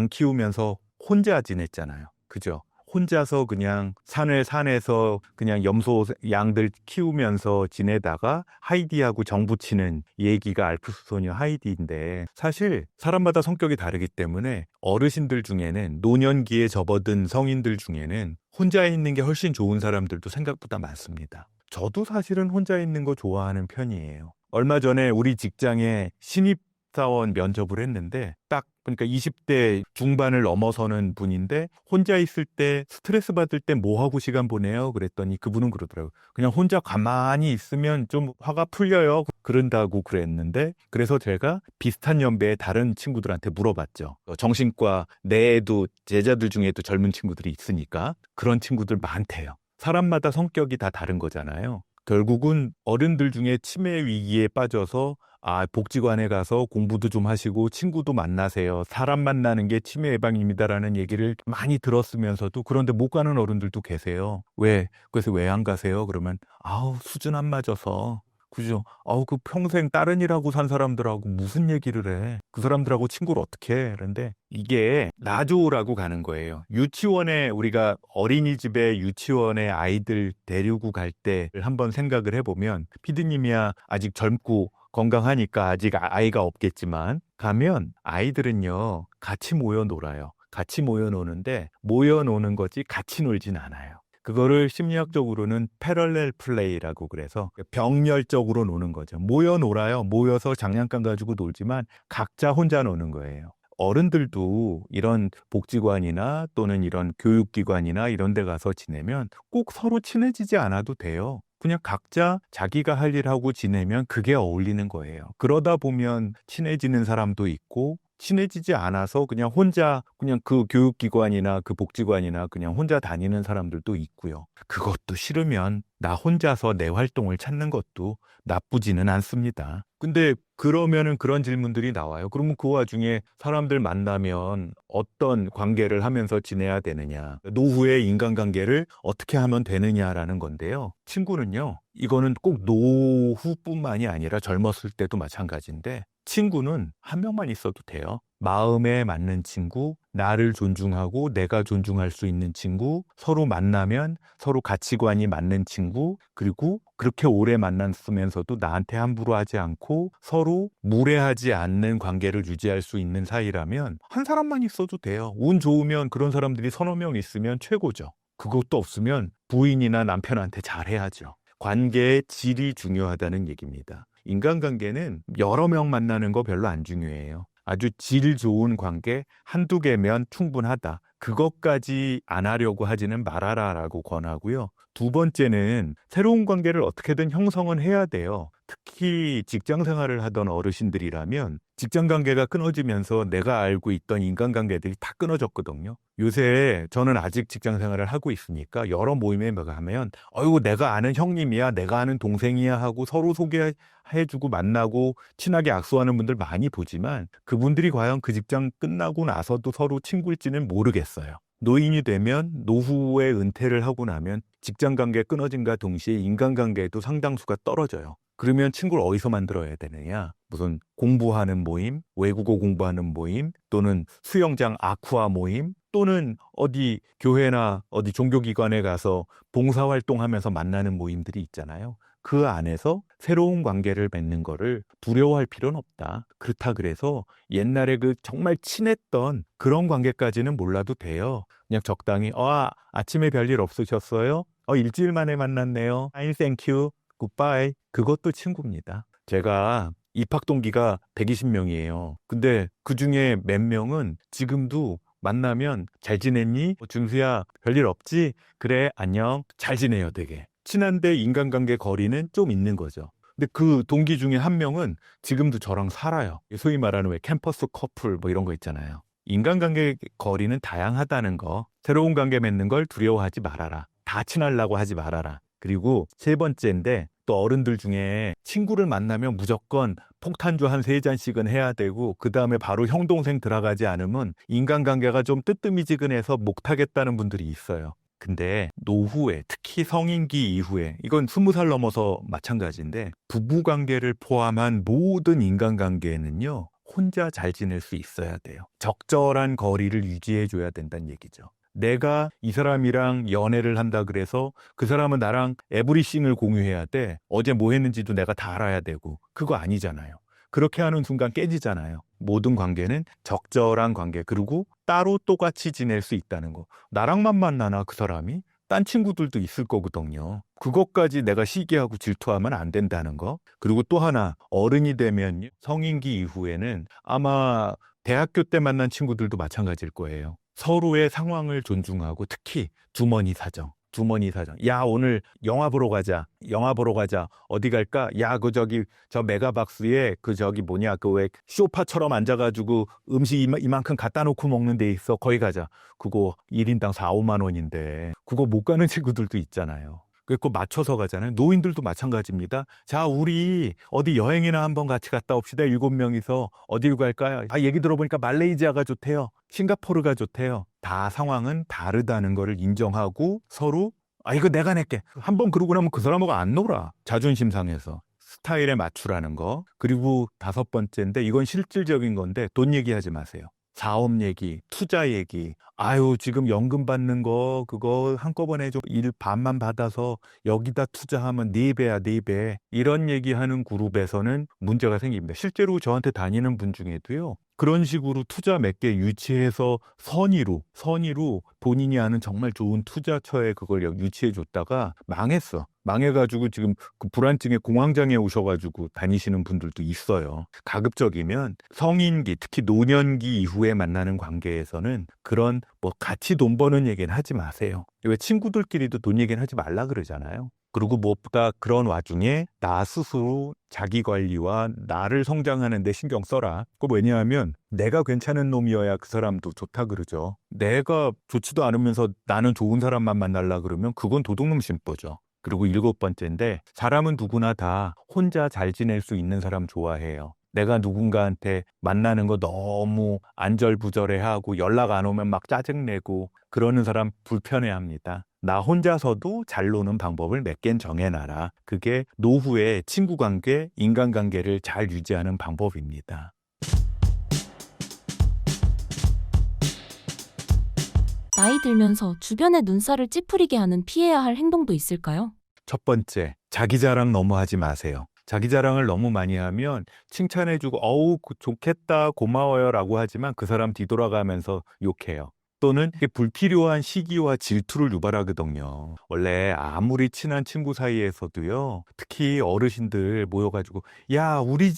키우면서 혼자 지냈잖아요. 그죠? 혼자서 그냥 산에서 그냥 염소 양들 키우면서 지내다가 하이디하고 정붙이는 얘기가 알프스 소녀 하이디인데 사실 사람마다 성격이 다르기 때문에 어르신들 중에는 노년기에 접어든 성인들 중에는 혼자 있는 게 훨씬 좋은 사람들도 생각보다 많습니다. 저도 사실은 혼자 있는 거 좋아하는 편이에요. 얼마 전에 우리 직장에 신입사원 면접을 했는데 딱 그러니까 20대 중반을 넘어서는 분인데 혼자 있을 때 스트레스 받을 때 뭐 하고 시간 보내요? 그랬더니 그분은 그러더라고요. 그냥 혼자 가만히 있으면 좀 화가 풀려요. 그런다고 그랬는데 그래서 제가 비슷한 연배의 다른 친구들한테 물어봤죠. 정신과 내에도 제자들 중에도 젊은 친구들이 있으니까 그런 친구들 많대요. 사람마다 성격이 다 다른 거잖아요. 결국은 어른들 중에 치매 위기에 빠져서 복지관에 가서 공부도 좀 하시고 친구도 만나세요. 사람 만나는 게 치매 예방입니다라는 얘기를 많이 들었으면서도 그런데 못 가는 어른들도 계세요. 왜? 그래서 왜 안 가세요? 그러면 수준 안 맞아서. 그죠? 그 평생 다른 일하고 산 사람들하고 무슨 얘기를 해? 그 사람들하고 친구를 어떻게 해? 그런데 이게 나조라고 가는 거예요. 유치원에 우리가 어린이집에 유치원에 아이들 데리고 갈 때 한번 생각을 해보면 피디님이야 아직 젊고 건강하니까 아직 아이가 없겠지만 가면 아이들은요 같이 모여 놀아요. 같이 모여 노는데 모여 노는 거지 같이 놀진 않아요. 그거를 심리학적으로는 패럴렐 플레이라고 그래서 병렬적으로 노는 거죠. 모여 놀아요. 모여서 장난감 가지고 놀지만 각자 혼자 노는 거예요. 어른들도 이런 복지관이나 또는 이런 교육기관이나 이런 데 가서 지내면 꼭 서로 친해지지 않아도 돼요. 그냥 각자 자기가 할 일하고 지내면 그게 어울리는 거예요. 그러다 보면 친해지는 사람도 있고 친해지지 않아서 그냥 혼자 그냥 그 교육기관이나 그 복지관이나 그냥 혼자 다니는 사람들도 있고요. 그것도 싫으면 나 혼자서 내 활동을 찾는 것도 나쁘지는 않습니다. 근데 그러면은 그런 질문들이 나와요. 그러면 그 와중에 사람들 만나면 어떤 관계를 하면서 지내야 되느냐, 노후의 인간관계를 어떻게 하면 되느냐라는 건데요. 친구는요, 이거는 꼭 노후뿐만이 아니라 젊었을 때도 마찬가지인데 친구는 한 명만 있어도 돼요. 마음에 맞는 친구, 나를 존중하고 내가 존중할 수 있는 친구, 서로 만나면 서로 가치관이 맞는 친구, 그리고 그렇게 오래 만났으면서도 나한테 함부로 하지 않고 서로 무례하지 않는 관계를 유지할 수 있는 사이라면 한 사람만 있어도 돼요. 운 좋으면 그런 사람들이 서너 명 있으면 최고죠. 그것도 없으면 부인이나 남편한테 잘해야죠. 관계의 질이 중요하다는 얘기입니다. 인간관계는 여러 명 만나는 거 별로 안 중요해요. 아주 질 좋은 관계 한두 개면 충분하다. 그것까지 안 하려고 하지는 말아라라고 권하고요. 두 번째는 새로운 관계를 어떻게든 형성은 해야 돼요. 특히 직장 생활을 하던 어르신들이라면 직장 관계가 끊어지면서 내가 알고 있던 인간관계들이 다 끊어졌거든요. 요새 저는 아직 직장 생활을 하고 있으니까 여러 모임에 가면 어이구 내가 아는 형님이야, 내가 아는 동생이야 하고 서로 소개해주고 만나고 친하게 악수하는 분들 많이 보지만 그분들이 과연 그 직장 끝나고 나서도 서로 친구일지는 모르겠어요. 노인이 되면 노후에 은퇴를 하고 나면 직장관계 끊어진과 동시에 인간관계에도 상당수가 떨어져요. 그러면 친구를 어디서 만들어야 되느냐? 무슨 공부하는 모임, 외국어 공부하는 모임, 또는 수영장 아쿠아 모임, 또는 어디 교회나 어디 종교기관에 가서 봉사활동하면서 만나는 모임들이 있잖아요. 그 안에서 새로운 관계를 맺는 거를 두려워할 필요는 없다. 그렇다 그래서 옛날에 그 정말 친했던 그런 관계까지는 몰라도 돼요. 그냥 적당히 아침에 별일 없으셨어요? 일주일 만에 만났네요. 아이 땡큐. 굿바이. 그것도 친구입니다. 제가 입학 동기가 120명이에요. 근데 그중에 몇 명은 지금도 만나면 잘 지냈니? 준수야, 별일 없지? 그래, 안녕. 잘 지내요, 되게. 친한데 인간관계 거리는 좀 있는 거죠. 근데 그 동기 중에 한 명은 지금도 저랑 살아요. 소위 말하는 왜 캠퍼스 커플 뭐 이런 거 있잖아요. 인간관계 거리는 다양하다는 거. 새로운 관계 맺는 걸 두려워하지 말아라. 다 친하려고 하지 말아라. 그리고 세 번째인데 또 어른들 중에 친구를 만나면 무조건 폭탄주 한 3잔씩은 해야 되고 그 다음에 바로 형 동생 들어가지 않으면 인간관계가 좀 뜨뜨미지근해서 못 하겠다는 분들이 있어요. 근데 노후에 특히 성인기 이후에 이건 20살 넘어서 마찬가지인데 부부관계를 포함한 모든 인간관계에는요 혼자 잘 지낼 수 있어야 돼요. 적절한 거리를 유지해줘야 된다는 얘기죠. 내가 이 사람이랑 연애를 한다 그래서 그 사람은 나랑 에브리싱을 공유해야 돼. 어제 뭐 했는지도 내가 다 알아야 되고. 그거 아니잖아요. 그렇게 하는 순간 깨지잖아요. 모든 관계는 적절한 관계, 그리고 따로 똑같이 지낼 수 있다는 거. 나랑만 만나나 그 사람이? 딴 친구들도 있을 거거든요. 그것까지 내가 시기하고 질투하면 안 된다는 거. 그리고 또 하나, 어른이 되면 성인기 이후에는 아마 대학교 때 만난 친구들도 마찬가지일 거예요. 서로의 상황을 존중하고 특히 주머니 사정. 야, 오늘 영화 보러 가자. 어디 갈까? 야, 저 메가박스에 그 왜 소파처럼 앉아가지고 음식 이만큼 갖다 놓고 먹는 데 있어. 거기 가자. 그거 1인당 4, 5만 원인데 그거 못 가는 친구들도 있잖아요. 그거 맞춰서 가잖아요. 노인들도 마찬가지입니다. 자, 우리 어디 여행이나 한번 같이 갔다 옵시다. 7명이서 어딜 갈까요? 얘기 들어보니까 말레이시아가 좋대요. 싱가포르가 좋대요. 다 상황은 다르다는 거를 인정하고 서로 이거 내가 낼게. 한번 그러고 나면 그 사람하고 안 놀아. 자존심 상해서. 스타일에 맞추라는 거. 그리고 5번째인데 이건 실질적인 건데 돈 얘기하지 마세요. 사업 얘기, 투자 얘기. 지금 연금 받는 거 그거 한꺼번에 좀 일 반만 받아서 여기다 투자하면 4배야, 4배. 이런 얘기하는 그룹에서는 문제가 생깁니다. 실제로 저한테 다니는 분 중에도요. 그런 식으로 투자 몇 개 유치해서 선의로 본인이 아는 정말 좋은 투자처에 그걸 유치해 줬다가 망했어. 망해가지고 지금 그 불안증에 공황장애 오셔가지고 다니시는 분들도 있어요. 가급적이면 성인기, 특히 노년기 이후에 만나는 관계에서는 그런 뭐 같이 돈 버는 얘기는 하지 마세요. 왜 친구들끼리도 돈 얘기는 하지 말라 그러잖아요. 그리고 무엇보다 그런 와중에 나 스스로 자기 관리와 나를 성장하는 데 신경 써라. 그거 왜냐하면 내가 괜찮은 놈이어야 그 사람도 좋다 그러죠. 내가 좋지도 않으면서 나는 좋은 사람만 만나려 그러면 그건 도둑놈 심보죠. 그리고 7번째인데 사람은 누구나 다 혼자 잘 지낼 수 있는 사람 좋아해요. 내가 누군가한테 만나는 거 너무 안절부절해하고 연락 안 오면 막 짜증내고 그러는 사람 불편해합니다. 나 혼자서도 잘 노는 방법을 몇 개는 정해놔라. 그게 노후에 친구관계, 인간관계를 잘 유지하는 방법입니다. 나이 들면서 주변의 눈살을 찌푸리게 하는 피해야 할 행동도 있을까요? 첫 번째, 자기 자랑 너무 하지 마세요. 자기 자랑을 너무 많이 하면 칭찬해주고 어우 좋겠다 고마워요 라고 하지만 그 사람 뒤돌아가면서 욕해요. 또는 불필요한 시기와 질투를 유발하거든요. 원래 아무리 친한 친구 사이에서도요, 특히 어르신들 모여가지고 야 우리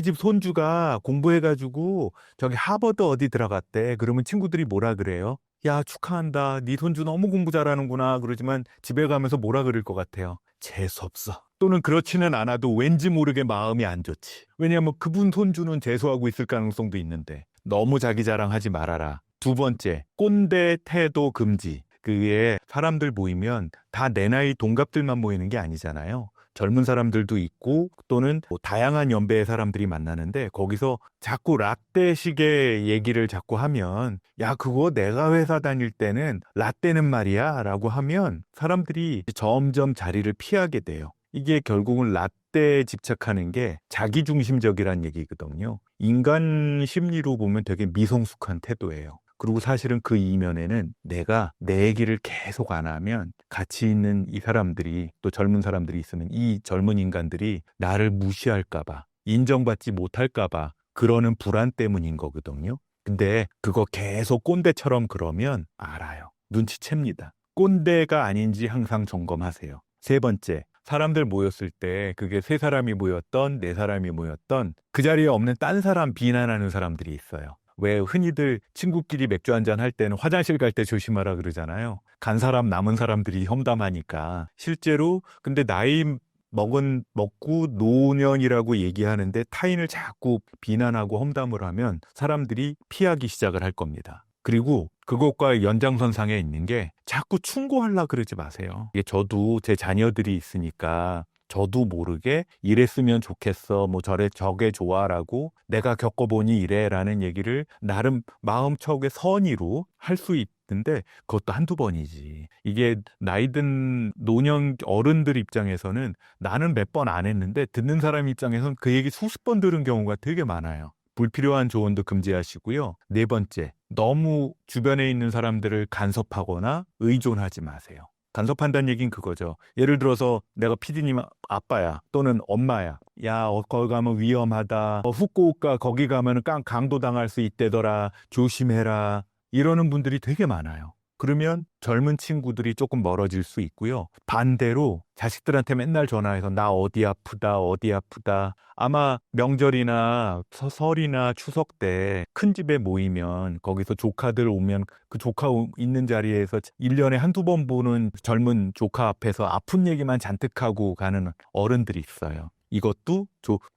집 손주가 공부해가지고 저기 하버드 어디 들어갔대. 그러면 친구들이 뭐라 그래요? 야 축하한다. 네 손주 너무 공부 잘하는구나. 그러지만 집에 가면서 뭐라 그럴 것 같아요? 재수없어. 또는 그렇지는 않아도 왠지 모르게 마음이 안 좋지. 왜냐하면 그분 손주는 재수하고 있을 가능성도 있는데 너무 자기 자랑하지 말아라. 두 번째, 꼰대 태도 금지. 그게 사람들 모이면 다 내 나이 동갑들만 모이는 게 아니잖아요. 젊은 사람들도 있고 또는 뭐 다양한 연배의 사람들이 만나는데 거기서 자꾸 라떼식의 얘기를 자꾸 하면 야 그거 내가 회사 다닐 때는 라떼는 말이야 라고 하면 사람들이 점점 자리를 피하게 돼요. 이게 결국은 라떼에 집착하는 게 자기중심적이란 얘기거든요. 인간 심리로 보면 되게 미성숙한 태도예요. 그리고 사실은 그 이면에는 내가 내 얘기를 계속 안 하면 같이 있는 이 사람들이 또 젊은 사람들이 있으면 이 젊은 인간들이 나를 무시할까봐 인정받지 못할까봐 그러는 불안 때문인 거거든요. 근데 그거 계속 꼰대처럼 그러면 알아요. 눈치챕니다. 꼰대가 아닌지 항상 점검하세요. 세 번째, 사람들 모였을 때 그게 세 사람이 모였던 네 사람이 모였던 그 자리에 없는 딴 사람 비난하는 사람들이 있어요. 왜 흔히들 친구끼리 맥주 한잔 할 때는 화장실 갈 때 조심하라 그러잖아요. 간 사람 남은 사람들이 험담하니까. 실제로 근데 나이 먹고 노년이라고 얘기하는데 타인을 자꾸 비난하고 험담을 하면 사람들이 피하기 시작을 할 겁니다. 그리고 그것과 연장선상에 있는 게 자꾸 충고하려고 그러지 마세요. 이게 저도 제 자녀들이 있으니까 저도 모르게 이랬으면 좋겠어, 뭐 저게 좋아라고 내가 겪어보니 이래라는 얘기를 나름 마음속의 선의로 할 수 있는데 그것도 한두 번이지. 이게 나이든 노년 어른들 입장에서는 나는 몇 번 안 했는데 듣는 사람 입장에서는 그 얘기 수십 번 들은 경우가 되게 많아요. 불필요한 조언도 금지하시고요. 네 번째, 너무 주변에 있는 사람들을 간섭하거나 의존하지 마세요. 간섭한다는 얘기는 그거죠. 예를 들어서 내가 PD님 아빠야 또는 엄마야. 야, 거기 가면 위험하다. 후쿠오카 거기 가면 강도당할 수 있대더라. 조심해라. 이러는 분들이 되게 많아요. 그러면 젊은 친구들이 조금 멀어질 수 있고요. 반대로 자식들한테 맨날 전화해서 나 어디 아프다 어디 아프다. 아마 명절이나 설이나 추석 때 큰 집에 모이면 거기서 조카들 오면 그 조카 있는 자리에서 1년에 한두 번 보는 젊은 조카 앞에서 아픈 얘기만 잔뜩 하고 가는 어른들이 있어요. 이것도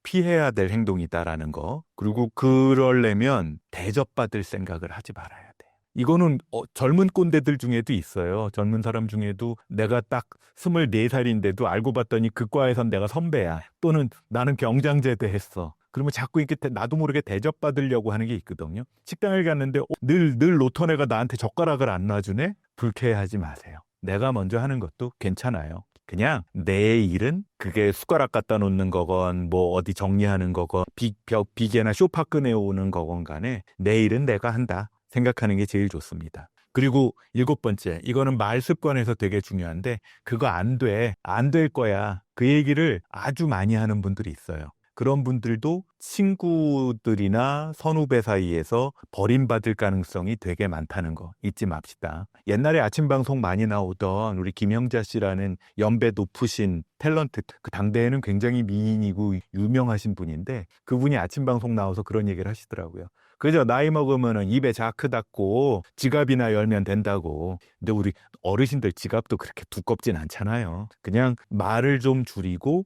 피해야 될 행동이다라는 거. 그리고 그러려면 대접받을 생각을 하지 말아야 돼. 이거는 젊은 꼰대들 중에도 있어요. 젊은 사람 중에도 내가 딱 24살인데도 알고 봤더니 그 과에선 내가 선배야. 또는 나는 경장제대 했어. 그러면 자꾸 이렇게 나도 모르게 대접받으려고 하는 게 있거든요. 식당을 갔는데 늘 노턴 애가 나한테 젓가락을 안 놔주네? 불쾌해하지 마세요. 내가 먼저 하는 것도 괜찮아요. 그냥 내 일은 그게 숟가락 갖다 놓는 거건 뭐 어디 정리하는 거건 비계나 소파 꺼내오는 거건 간에 내 일은 내가 한다 생각하는 게 제일 좋습니다. 그리고 7번째, 이거는 말 습관에서 되게 중요한데 그거 안 될 거야. 그 얘기를 아주 많이 하는 분들이 있어요. 그런 분들도 친구들이나 선후배 사이에서 버림받을 가능성이 되게 많다는 거 잊지 맙시다. 옛날에 아침 방송 많이 나오던 우리 김영자 씨라는 연배 높으신 탤런트, 그 당대에는 굉장히 미인이고 유명하신 분인데 그분이 아침 방송 나와서 그런 얘기를 하시더라고요. 그죠? 나이 먹으면은 입에 자크 닫고 지갑이나 열면 된다고. 근데 우리 어르신들 지갑도 그렇게 두껍진 않잖아요. 그냥 말을 좀 줄이고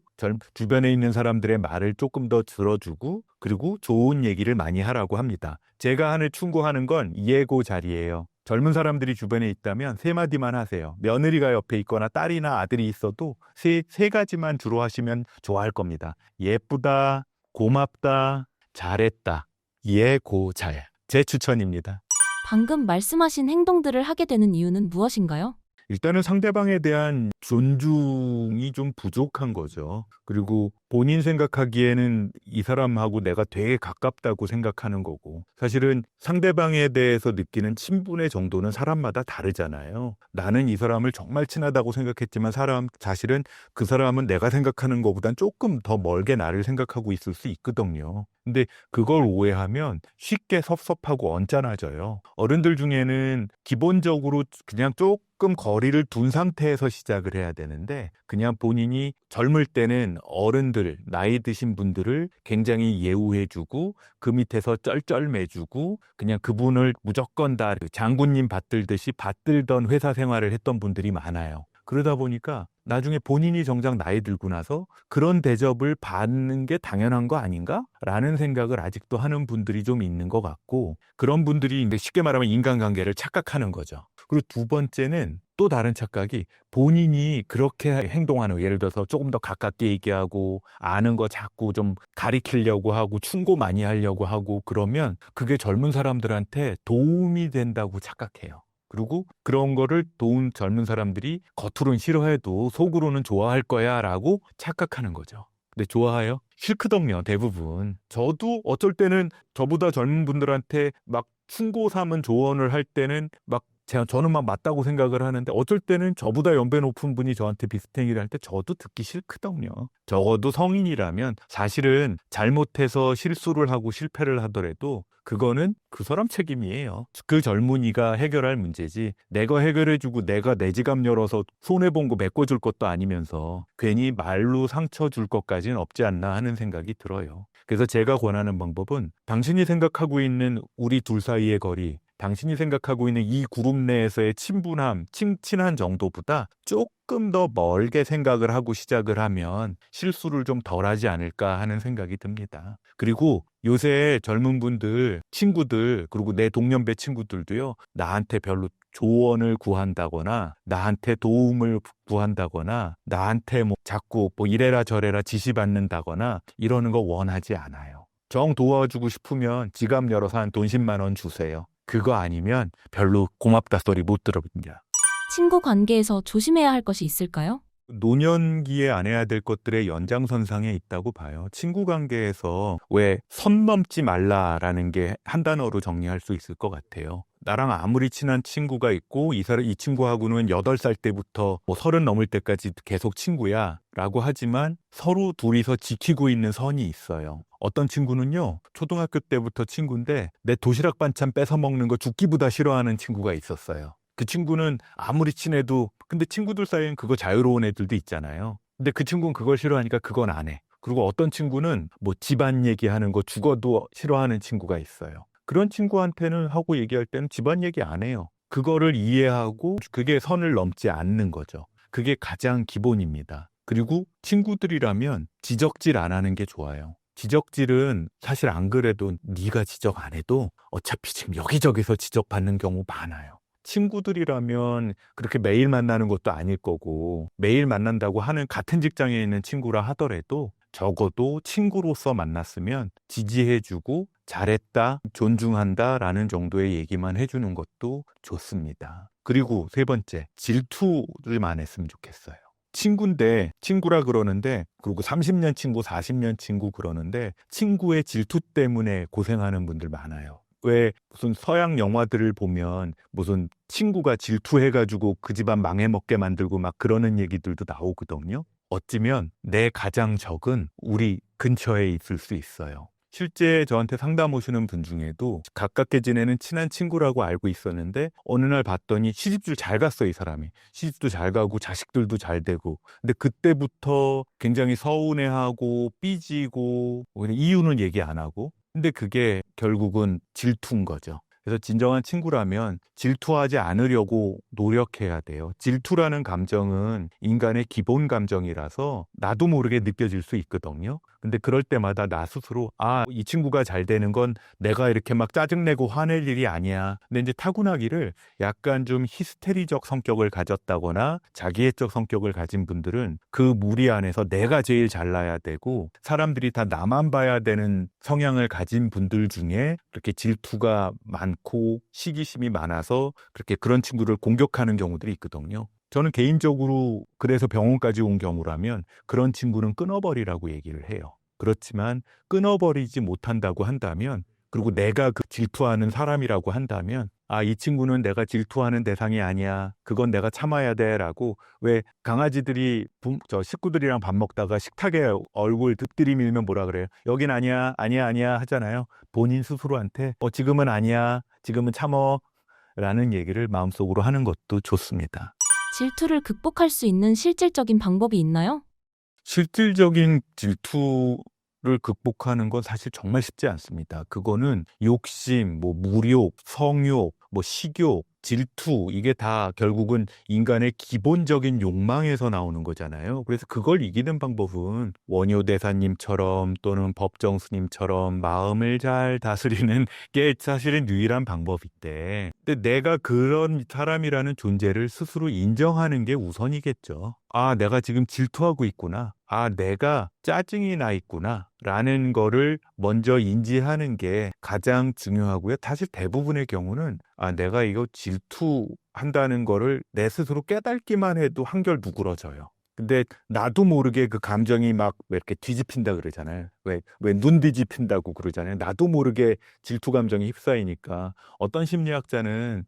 주변에 있는 사람들의 말을 조금 더 들어주고 그리고 좋은 얘기를 많이 하라고 합니다. 제가 하는 충고하는 건 예고 자리예요. 젊은 사람들이 주변에 있다면 세 마디만 하세요. 며느리가 옆에 있거나 딸이나 아들이 있어도 세 가지만 주로 하시면 좋아할 겁니다. 예쁘다, 고맙다, 잘했다. 예고잘. 제 추천입니다. 방금 말씀하신 행동들을 하게 되는 이유는 무엇인가요? 일단은 상대방에 대한 존중이 좀 부족한 거죠. 그리고 본인 생각하기에는 이 사람하고 내가 되게 가깝다고 생각하는 거고 사실은 상대방에 대해서 느끼는 친분의 정도는 사람마다 다르잖아요. 나는 이 사람을 정말 친하다고 생각했지만 사실은 그 사람은 내가 생각하는 것보단 조금 더 멀게 나를 생각하고 있을 수 있거든요. 근데 그걸 오해하면 쉽게 섭섭하고 언짢아져요. 어른들 중에는 기본적으로 그냥 조금 거리를 둔 상태에서 시작을 해야 되는데 그냥 본인이 젊을 때는 어른들, 나이 드신 분들을 굉장히 예우해주고 그 밑에서 쩔쩔매주고 그냥 그분을 무조건 다 장군님 받들듯이 받들던 회사 생활을 했던 분들이 많아요. 그러다 보니까 나중에 본인이 정작 나이 들고 나서 그런 대접을 받는 게 당연한 거 아닌가? 라는 생각을 아직도 하는 분들이 좀 있는 것 같고 그런 분들이 이제 쉽게 말하면 인간관계를 착각하는 거죠. 그리고 두 번째는 또 다른 착각이 본인이 그렇게 행동하는 예를 들어서 조금 더 가깝게 얘기하고 아는 거 자꾸 좀 가리키려고 하고 충고 많이 하려고 하고 그러면 그게 젊은 사람들한테 도움이 된다고 착각해요. 그리고 그런 거를 도운 젊은 사람들이 겉으로는 싫어해도 속으로는 좋아할 거야 라고 착각하는 거죠. 근데 좋아해요? 싫거든요, 대부분. 저도 어쩔 때는 저보다 젊은 분들한테 막 충고 삼은 조언을 할 때는 저는 막 맞다고 생각을 하는데 어쩔 때는 저보다 연배 높은 분이 저한테 비슷행위를 할 때 저도 듣기 싫거든요. 적어도 성인이라면 사실은 잘못해서 실수를 하고 실패를 하더라도 그거는 그 사람 책임이에요. 그 젊은이가 해결할 문제지 내가 해결해주고 내가 내 지갑 열어서 손해본 거 메꿔줄 것도 아니면서 괜히 말로 상처 줄 것까지는 없지 않나 하는 생각이 들어요. 그래서 제가 권하는 방법은 당신이 생각하고 있는 우리 둘 사이의 거리 당신이 생각하고 있는 이 그룹 내에서의 친분함, 친한 정도보다 조금 더 멀게 생각을 하고 시작을 하면 실수를 좀 덜하지 않을까 하는 생각이 듭니다. 그리고 요새 젊은 분들, 친구들, 그리고 내 동년배 친구들도요, 나한테 별로 조언을 구한다거나, 나한테 도움을 구한다거나, 나한테 자꾸 이래라 저래라 지시받는다거나, 이러는 거 원하지 않아요. 정 도와주고 싶으면 지갑 열어서 한 돈 10만 원 주세요. 그거 아니면 별로 고맙다 소리 못 들어봅니다. 친구 관계에서 조심해야 할 것이 있을까요? 노년기에 안 해야 될 것들의 연장선상에 있다고 봐요. 친구 관계에서 왜 선 넘지 말라라는 게 한 단어로 정리할 수 있을 것 같아요. 나랑 아무리 친한 친구가 있고 이 친구하고는 8살 때부터 30 넘을 때까지 계속 친구야 라고 하지만 서로 둘이서 지키고 있는 선이 있어요. 어떤 친구는요, 초등학교 때부터 친구인데 내 도시락 반찬 뺏어 먹는 거 죽기보다 싫어하는 친구가 있었어요. 그 친구는 아무리 친해도 근데 친구들 사이엔 그거 자유로운 애들도 있잖아요. 근데 그 친구는 그걸 싫어하니까 그건 안 해. 그리고 어떤 친구는 집안 얘기하는 거 죽어도 싫어하는 친구가 있어요. 그런 친구한테는 하고 얘기할 때는 집안 얘기 안 해요. 그거를 이해하고 그게 선을 넘지 않는 거죠. 그게 가장 기본입니다. 그리고 친구들이라면 지적질 안 하는 게 좋아요. 지적질은 사실 안 그래도 네가 지적 안 해도 어차피 지금 여기저기서 지적받는 경우 많아요. 친구들이라면 그렇게 매일 만나는 것도 아닐 거고 매일 만난다고 하는 같은 직장에 있는 친구라 하더라도 적어도 친구로서 만났으면 지지해주고 잘했다, 존중한다 라는 정도의 얘기만 해주는 것도 좋습니다. 그리고 세 번째, 질투를 안 했으면 좋겠어요. 친구인데 친구라 그러는데 그리고 30년 친구, 40년 친구 그러는데 친구의 질투 때문에 고생하는 분들 많아요. 왜 무슨 서양 영화들을 보면 무슨 친구가 질투해가지고 그 집안 망해먹게 만들고 막 그러는 얘기들도 나오거든요. 어찌면 내 가장 적은 우리 근처에 있을 수 있어요. 실제 저한테 상담 오시는 분 중에도 가깝게 지내는 친한 친구라고 알고 있었는데 어느 날 봤더니 시집을 잘 갔어요, 이 사람이. 시집도 잘 가고 자식들도 잘 되고. 근데 그때부터 굉장히 서운해하고 삐지고 그냥 이유는 얘기 안 하고. 근데 그게 결국은 질투인 거죠. 그래서 진정한 친구라면 질투하지 않으려고 노력해야 돼요. 질투라는 감정은 인간의 기본 감정이라서 나도 모르게 느껴질 수 있거든요. 근데 그럴 때마다 나 스스로 이 친구가 잘 되는 건 내가 이렇게 막 짜증내고 화낼 일이 아니야. 근데 이제 타고나기를 약간 좀 히스테리적 성격을 가졌다거나 자기애적 성격을 가진 분들은 그 무리 안에서 내가 제일 잘나야 되고 사람들이 다 나만 봐야 되는 성향을 가진 분들 중에 그렇게 질투가 많고 시기심이 많아서 그렇게 그런 친구를 공격하는 경우들이 있거든요. 저는 개인적으로 그래서 병원까지 온 경우라면 그런 친구는 끊어버리라고 얘기를 해요. 그렇지만 끊어버리지 못한다고 한다면 그리고 내가 그 질투하는 사람이라고 한다면 이 친구는 내가 질투하는 대상이 아니야. 그건 내가 참아야 돼 라고 왜 강아지들이 식구들이랑 밥 먹다가 식탁에 얼굴 들이밀면 뭐라 그래요? 여긴 아니야 아니야 아니야 하잖아요. 본인 스스로한테 지금은 아니야 지금은 참어 라는 얘기를 마음속으로 하는 것도 좋습니다. 질투를 극복할 수 있는 실질적인 방법이 있나요? 실질적인 질투를 극복하는 건 사실 정말 쉽지 않습니다. 그거는 욕심, 무욕, 성욕, 식욕, 질투 이게 다 결국은 인간의 기본적인 욕망에서 나오는 거잖아요. 그래서 그걸 이기는 방법은 원효대사님처럼 또는 법정스님처럼 마음을 잘 다스리는 게 사실은 유일한 방법인데 근데 내가 그런 사람이라는 존재를 스스로 인정하는 게 우선이겠죠. 내가 지금 질투하고 있구나. 내가 짜증이 나 있구나. 라는 거를 먼저 인지하는 게 가장 중요하고요. 사실 대부분의 경우는 내가 이거 질투한다는 거를 내 스스로 깨닫기만 해도 한결 누그러져요. 근데 나도 모르게 그 감정이 막 왜 이렇게 뒤집힌다 그러잖아요. 왜 눈 뒤집힌다고 그러잖아요. 나도 모르게 질투 감정이 휩싸이니까 어떤 심리학자는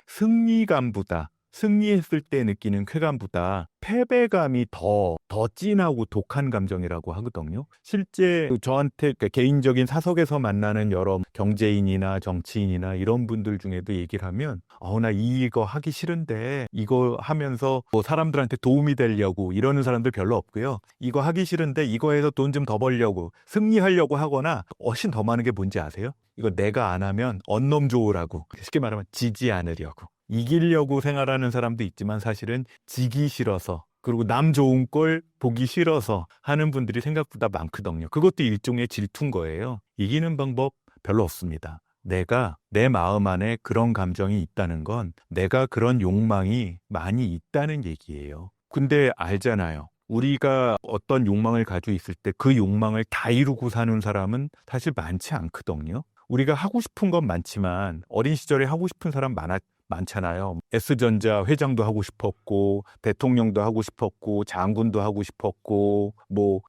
승리했을 때 느끼는 쾌감보다 패배감이 더 진하고 독한 감정이라고 하거든요. 실제 저한테 개인적인 사석에서 만나는 여러 경제인이나 정치인이나 이런 분들 중에도 얘기를 하면 나 이거 하기 싫은데 이거 하면서 사람들한테 도움이 되려고 이러는 사람들 별로 없고요. 이거 하기 싫은데 이거 해서 돈 좀 더 벌려고 승리하려고 하거나 훨씬 더 많은 게 뭔지 아세요? 이거 내가 안 하면 언놈 좋으라고 쉽게 말하면 지지 않으려고 이기려고 생활하는 사람도 있지만 사실은 지기 싫어서 그리고 남 좋은 꼴 보기 싫어서 하는 분들이 생각보다 많거든요. 그것도 일종의 질투인 거예요. 이기는 방법 별로 없습니다. 내가 내 마음 안에 그런 감정이 있다는 건 내가 그런 욕망이 많이 있다는 얘기예요. 근데 알잖아요. 우리가 어떤 욕망을 가지고 있을 때 그 욕망을 다 이루고 사는 사람은 사실 많지 않거든요. 우리가 하고 싶은 건 많지만 어린 시절에 하고 싶은 사람 많잖아요. S전자 회장도 하고 싶었고 대통령도 하고 싶었고 장군도 하고 싶었고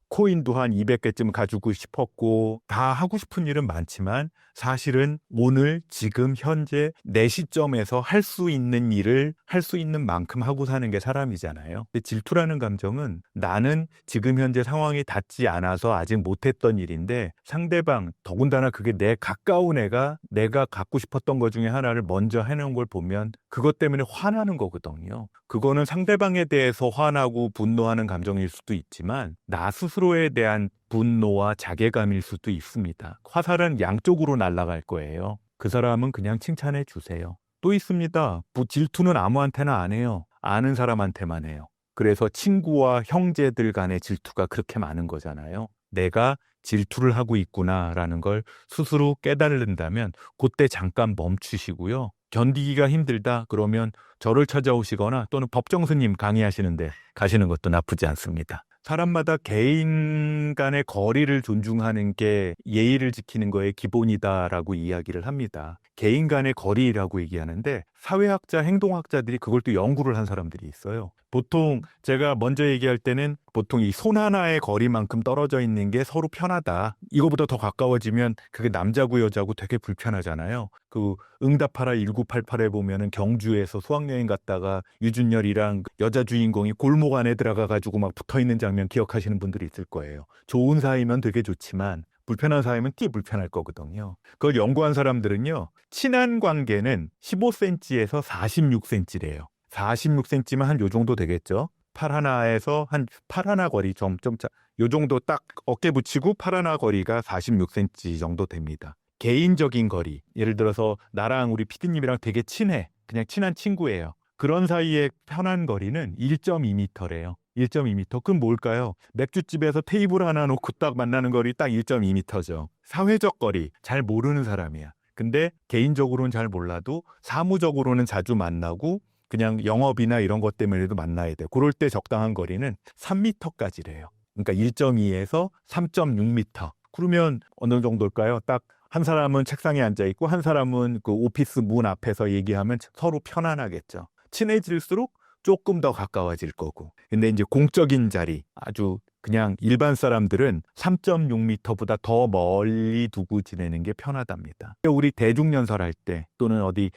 코인도 한 200개쯤 가지고 싶었고 다 하고 싶은 일은 많지만 사실은 오늘 지금 현재 내 시점에서 할 수 있는 일을 할 수 있는 만큼 하고 사는 게 사람이잖아요. 근데 질투라는 감정은 나는 지금 현재 상황이 닿지 않아서 아직 못했던 일인데 상대방 더군다나 그게 내 가까운 애가 내가 갖고 싶었던 것 중에 하나를 먼저 해놓은 걸 보면 그것 때문에 화나는 거거든요. 그거는 상대방에 대해서 화나고 분노하는 감정일 수도 있지만 나 스스로에 대한 분노와 자괴감일 수도 있습니다. 화살은 양쪽으로 날아갈 거예요. 그 사람은 그냥 칭찬해 주세요. 또 있습니다. 질투는 아무한테나 안 해요. 아는 사람한테만 해요. 그래서 친구와 형제들 간의 질투가 그렇게 많은 거잖아요. 내가 질투를 하고 있구나라는 걸 스스로 깨달는다면 그때 잠깐 멈추시고요. 견디기가 힘들다 그러면 저를 찾아오시거나 또는 법정스님 강의하시는데 가시는 것도 나쁘지 않습니다. 사람마다 개인 간의 거리를 존중하는 게 예의를 지키는 거의 기본이다라고 이야기를 합니다. 개인 간의 거리라고 얘기하는데 사회학자, 행동학자들이 그걸 또 연구를 한 사람들이 있어요. 보통 제가 먼저 얘기할 때는 보통 이 손 하나의 거리만큼 떨어져 있는 게 서로 편하다. 이거보다 더 가까워지면 그게 남자고 여자고 되게 불편하잖아요. 그 응답하라 1988에 보면은 경주에서 수학여행 갔다가 유준열이랑 여자 주인공이 골목 안에 들어가가지고 막 붙어있는 장면 기억하시는 분들이 있을 거예요. 좋은 사이면 되게 좋지만 불편한 사이면 띠 불편할 거거든요. 그걸 연구한 사람들은요. 친한 관계는 15cm에서 46cm래요. 46cm면 한 요 정도 되겠죠. 팔 하나에서 한 팔 하나 거리 요 정도 딱 어깨 붙이고 팔 하나 거리가 46cm 정도 됩니다. 개인적인 거리, 예를 들어서 나랑 우리 피디님이랑 되게 친해. 그냥 친한 친구예요. 그런 사이의 편한 거리는 1.2m래요. 1.2m. 그럼 뭘까요? 맥주집에서 테이블 하나 놓고 딱 만나는 거리 딱 1.2m죠. 사회적 거리, 잘 모르는 사람이야. 근데 개인적으로는 잘 몰라도 사무적으로는 자주 만나고 그냥 영업이나 이런 것 때문에도 만나야 돼. 그럴 때 적당한 거리는 3m까지래요. 그러니까 1.2에서 3.6m. 그러면 어느 정도일까요? 딱 한 사람은 책상에 앉아 있고 한 사람은 그 오피스 문 앞에서 얘기하면 서로 편안하겠죠. 친해질수록 조금 더 가까워질 거고. 근데 이제 공적인 자리, 아주 그냥 일반 사람들은 3.6m보다 더 멀리 두고 지내는 게 편하답니다. 우리 대중연설할 때 또는 어디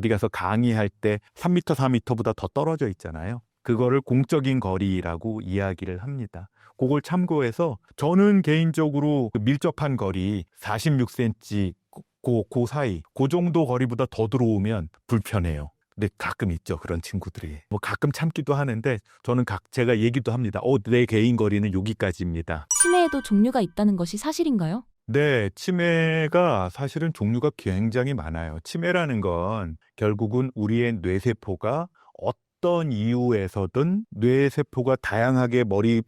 가서 강의할 때 3m, 4m보다 더 떨어져 있잖아요. 그거를 공적인 거리라고 이야기를 합니다. 그걸 참고해서 저는 개인적으로 밀접한 거리 46cm 그 사이, 그 정도 거리보다 더 들어오면 불편해요. 근데 가끔 있죠. 그런 친구들이. 뭐 가끔 참기도 하는데 저는 제가 얘기도 합니다. 내 개인 거리는 여기까지입니다. 치매에도 종류가 있다는 것이 사실인가요? 네, 치매가 사실은 종류가 굉장히 많아요. 치매라는 건 결국은 우리의 뇌세포가 어떤 이유에서든 뇌세포가 다양하게 머리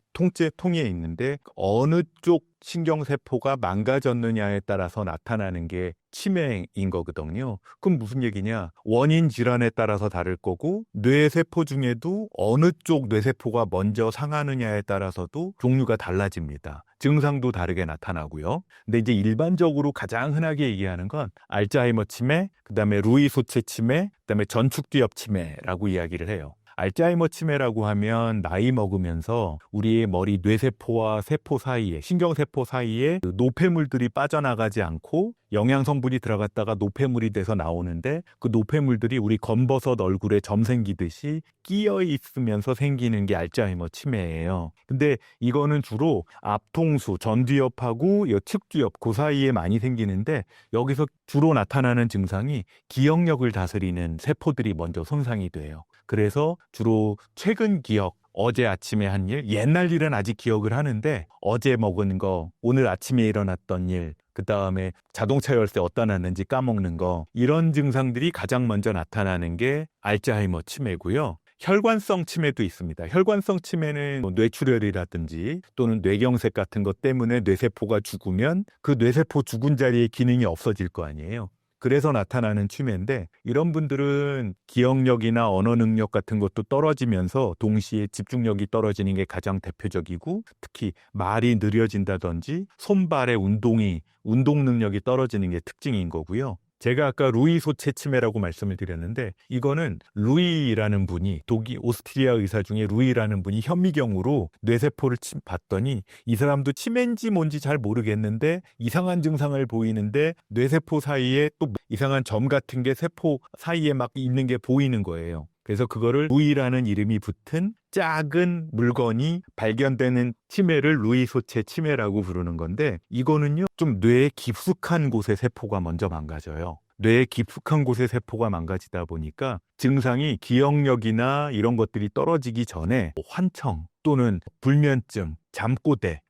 통에 있는데 어느 쪽 신경세포가 망가졌느냐에 따라서 나타나는 게 치매인 거거든요. 그럼 무슨 얘기냐? 원인 질환에 따라서 다를 거고 뇌세포 중에도 어느 쪽 뇌세포가 먼저 상하느냐에 따라서도 종류가 달라집니다. 증상도 다르게 나타나고요. 근데 이제 일반적으로 가장 흔하게 얘기하는 건 알츠하이머 치매, 그다음에 루이 소체 치매, 그다음에 전축두엽 치매라고 이야기를 해요. 알츠하이머 치매라고 하면 나이 먹으면서 우리의 머리 뇌세포와 세포 사이에, 신경세포 사이에 노폐물들이 빠져나가지 않고 영양 성분이 들어갔다가 노폐물이 돼서 나오는데 그 노폐물들이 우리 검버섯 얼굴에 점 생기듯이 끼어 있으면서 생기는 게 알츠하이머 치매예요. 근데 이거는 주로 앞통수, 전두엽하고 측두엽 그 사이에 많이 생기는데 여기서 주로 나타나는 증상이 기억력을 다스리는 세포들이 먼저 손상이 돼요. 그래서 주로 최근 기억, 어제 아침에 한 일, 옛날 일은 아직 기억을 하는데 어제 먹은 거, 오늘 아침에 일어났던 일, 그 다음에 자동차 열쇠 어디다 놨는지 까먹는 거, 이런 증상들이 가장 먼저 나타나는 게 알츠하이머 치매고요. 혈관성 치매도 있습니다. 혈관성 치매는 뇌출혈이라든지 또는 뇌경색 같은 것 때문에 뇌세포가 죽으면 그 뇌세포 죽은 자리에 기능이 없어질 거 아니에요. 그래서 나타나는 치매인데 이런 분들은 기억력이나 언어 능력 같은 것도 떨어지면서 동시에 집중력이 떨어지는 게 가장 대표적이고 특히 말이 느려진다든지 손발의 운동 능력이 떨어지는 게 특징인 거고요. 제가 아까 루이 소체 치매라고 말씀을 드렸는데 이거는 루이라는 분이 오스트리아 의사 중에 루이라는 분이 현미경으로 뇌세포를 봤더니 이 사람도 치매인지 뭔지 잘 모르겠는데 이상한 증상을 보이는데 뇌세포 사이에 또 이상한 점 같은 게 세포 사이에 막 있는 게 보이는 거예요. 그래서 그거를 루이라는 이름이 붙은 작은 물건이 발견되는 치매를 루이 소체 치매라고 부르는 건데 이거는요 좀 뇌의 깊숙한 곳의 세포가 먼저 망가져요. 뇌의 깊숙한 곳의 세포가 망가지다 보니까 증상이 기억력이나 이런 것들이 떨어지기 전에 환청 또는 불면증, 잠꼬대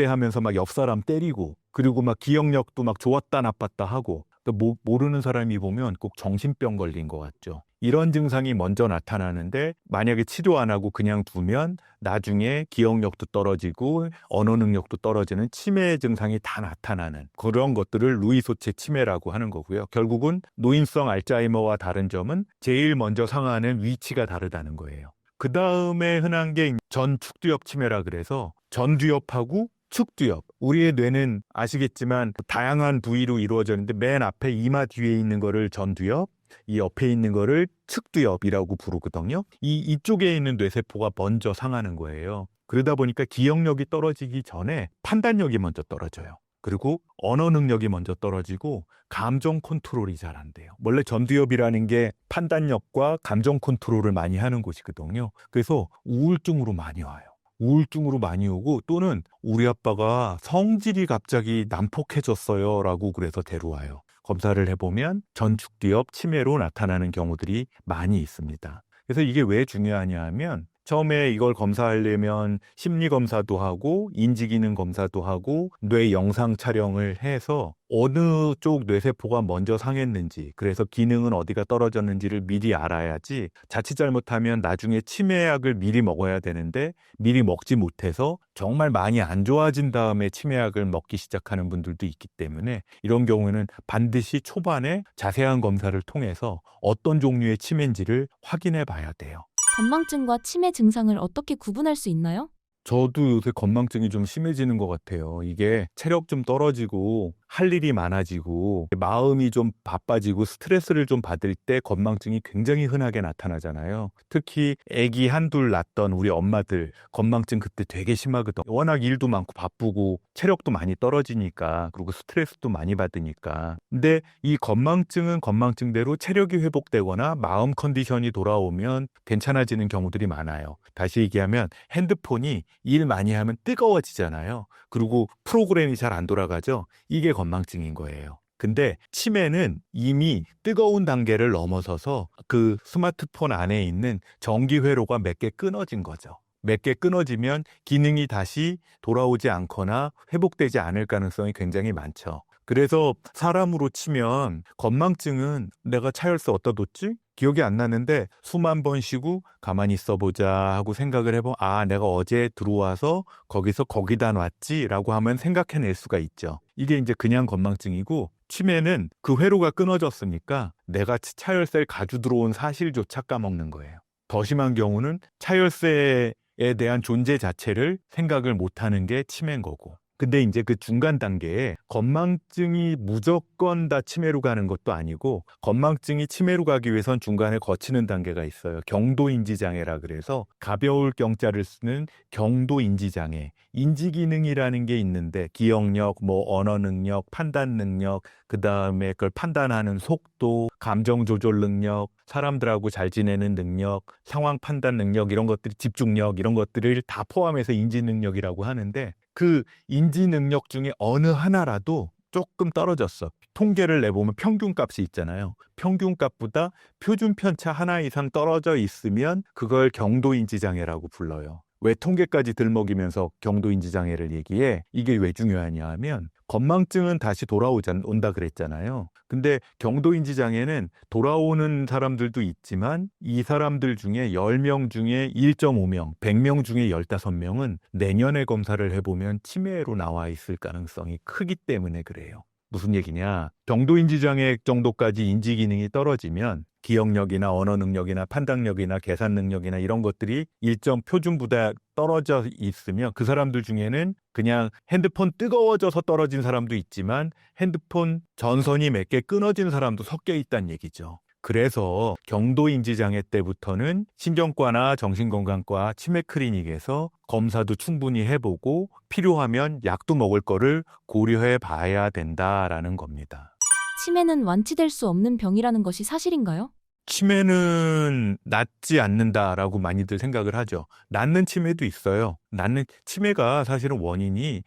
하면서 막 옆 사람 때리고 그리고 막 기억력도 막 좋았다 나빴다 하고 모르는 사람이 보면 꼭 정신병 걸린 것 같죠. 이런 증상이 먼저 나타나는데 만약에 치료 안 하고 그냥 두면 나중에 기억력도 떨어지고 언어 능력도 떨어지는 치매 증상이 다 나타나는 그런 것들을 루이 소체 치매라고 하는 거고요. 결국은 노인성 알츠하이머와 다른 점은 제일 먼저 상하는 위치가 다르다는 거예요. 그 다음에 흔한 게 전축두엽 치매라 그래서 전두엽하고 축두엽. 우리의 뇌는 아시겠지만 다양한 부위로 이루어져 있는데 맨 앞에 이마 뒤에 있는 거를 전두엽, 이 옆에 있는 거를 측두엽이라고 부르거든요. 이쪽에 있는 뇌세포가 먼저 상하는 거예요. 그러다 보니까 기억력이 떨어지기 전에 판단력이 먼저 떨어져요. 그리고 언어 능력이 먼저 떨어지고 감정 컨트롤이 잘 안 돼요. 원래 전두엽이라는 게 판단력과 감정 컨트롤을 많이 하는 곳이거든요. 그래서 우울증으로 많이 와요. 우울증으로 많이 오고 또는 우리 아빠가 성질이 갑자기 난폭해졌어요 라고 그래서 데려와요. 검사를 해보면 전축두엽 치매로 나타나는 경우들이 많이 있습니다. 그래서 이게 왜 중요하냐 하면 처음에 이걸 검사하려면 심리검사도 하고 인지기능 검사도 하고 뇌 영상 촬영을 해서 어느 쪽 뇌세포가 먼저 상했는지, 그래서 기능은 어디가 떨어졌는지를 미리 알아야지 자칫 잘못하면 나중에 치매약을 미리 먹어야 되는데 미리 먹지 못해서 정말 많이 안 좋아진 다음에 치매약을 먹기 시작하는 분들도 있기 때문에 이런 경우에는 반드시 초반에 자세한 검사를 통해서 어떤 종류의 치매인지를 확인해 봐야 돼요. 건망증과 치매 증상을 어떻게 구분할 수 있나요? 저도 요새 건망증이 좀 심해지는 것 같아요. 이게 체력 좀 떨어지고 할 일이 많아지고 마음이 좀 바빠지고 스트레스를 좀 받을 때 건망증이 굉장히 흔하게 나타나잖아요. 특히 아기 한둘 낳던 우리 엄마들 건망증 그때 되게 심하거든. 워낙 일도 많고 바쁘고 체력도 많이 떨어지니까, 그리고 스트레스도 많이 받으니까. 근데 이 건망증은 건망증대로 체력이 회복되거나 마음 컨디션이 돌아오면 괜찮아지는 경우들이 많아요. 다시 얘기하면 핸드폰이 일 많이 하면 뜨거워지잖아요. 그리고 프로그램이 잘 안 돌아가죠. 이게 건망증인 거예요. 근데 치매는 이미 뜨거운 단계를 넘어서서 그 스마트폰 안에 있는 전기 회로가 몇 개 끊어진 거죠. 몇 개 끊어지면 기능이 다시 돌아오지 않거나 회복되지 않을 가능성이 굉장히 많죠. 그래서 사람으로 치면 건망증은 내가 차열세 어디다 뒀지? 기억이 안 나는데 숨 한 번 쉬고 가만히 있어보자 하고 생각을 해보면 내가 어제 들어와서 거기서 거기다 놨지 라고 하면 생각해낼 수가 있죠. 이게 이제 그냥 건망증이고, 치매는 그 회로가 끊어졌으니까 내가 차열세를 가지고 들어온 사실조차 까먹는 거예요. 더 심한 경우는 차열세에 대한 존재 자체를 생각을 못하는 게 치매인 거고. 근데 이제 그 중간 단계에 건망증이 무조건 다 치매로 가는 것도 아니고, 건망증이 치매로 가기 위해선 중간에 거치는 단계가 있어요. 경도인지장애라 그래서 가벼울 경자를 쓰는 경도인지장애. 인지기능이라는 게 있는데 기억력, 언어 능력, 판단 능력, 그 다음에 그걸 판단하는 속도, 감정 조절 능력, 사람들하고 잘 지내는 능력, 상황 판단 능력, 이런 것들이 집중력, 이런 것들을 다 포함해서 인지 능력이라고 하는데, 그 인지 능력 중에 어느 하나라도 조금 떨어졌어. 통계를 내보면 평균값이 있잖아요. 평균값보다 표준 편차 하나 이상 떨어져 있으면 그걸 경도인지장애라고 불러요. 왜 통계까지 들먹이면서 경도인지장애를 얘기해? 이게 왜 중요하냐 하면 건망증은 다시 온다 그랬잖아요. 근데 경도인지장애는 돌아오는 사람들도 있지만 이 사람들 중에 10명 중에 1.5명, 100명 중에 15명은 내년에 검사를 해보면 치매로 나와 있을 가능성이 크기 때문에 그래요. 무슨 얘기냐? 경도인지장애 정도까지 인지 기능이 떨어지면 기억력이나 언어 능력이나 판단력이나 계산 능력이나 이런 것들이 일정 표준보다 떨어져 있으면 그 사람들 중에는 그냥 핸드폰 뜨거워져서 떨어진 사람도 있지만 핸드폰 전선이 몇 개 끊어진 사람도 섞여 있다는 얘기죠. 그래서 경도인지장애 때부터는 신경과나 정신건강과 치매 클리닉에서 검사도 충분히 해보고 필요하면 약도 먹을 거를 고려해 봐야 된다라는 겁니다. 치매는 완치될 수 없는 병이라는 것이 사실인가요? 치매는 낫지 않는다라고 많이들 생각을 하죠. 낫는 치매도 있어요. 낫는 치매가 사실은 원인이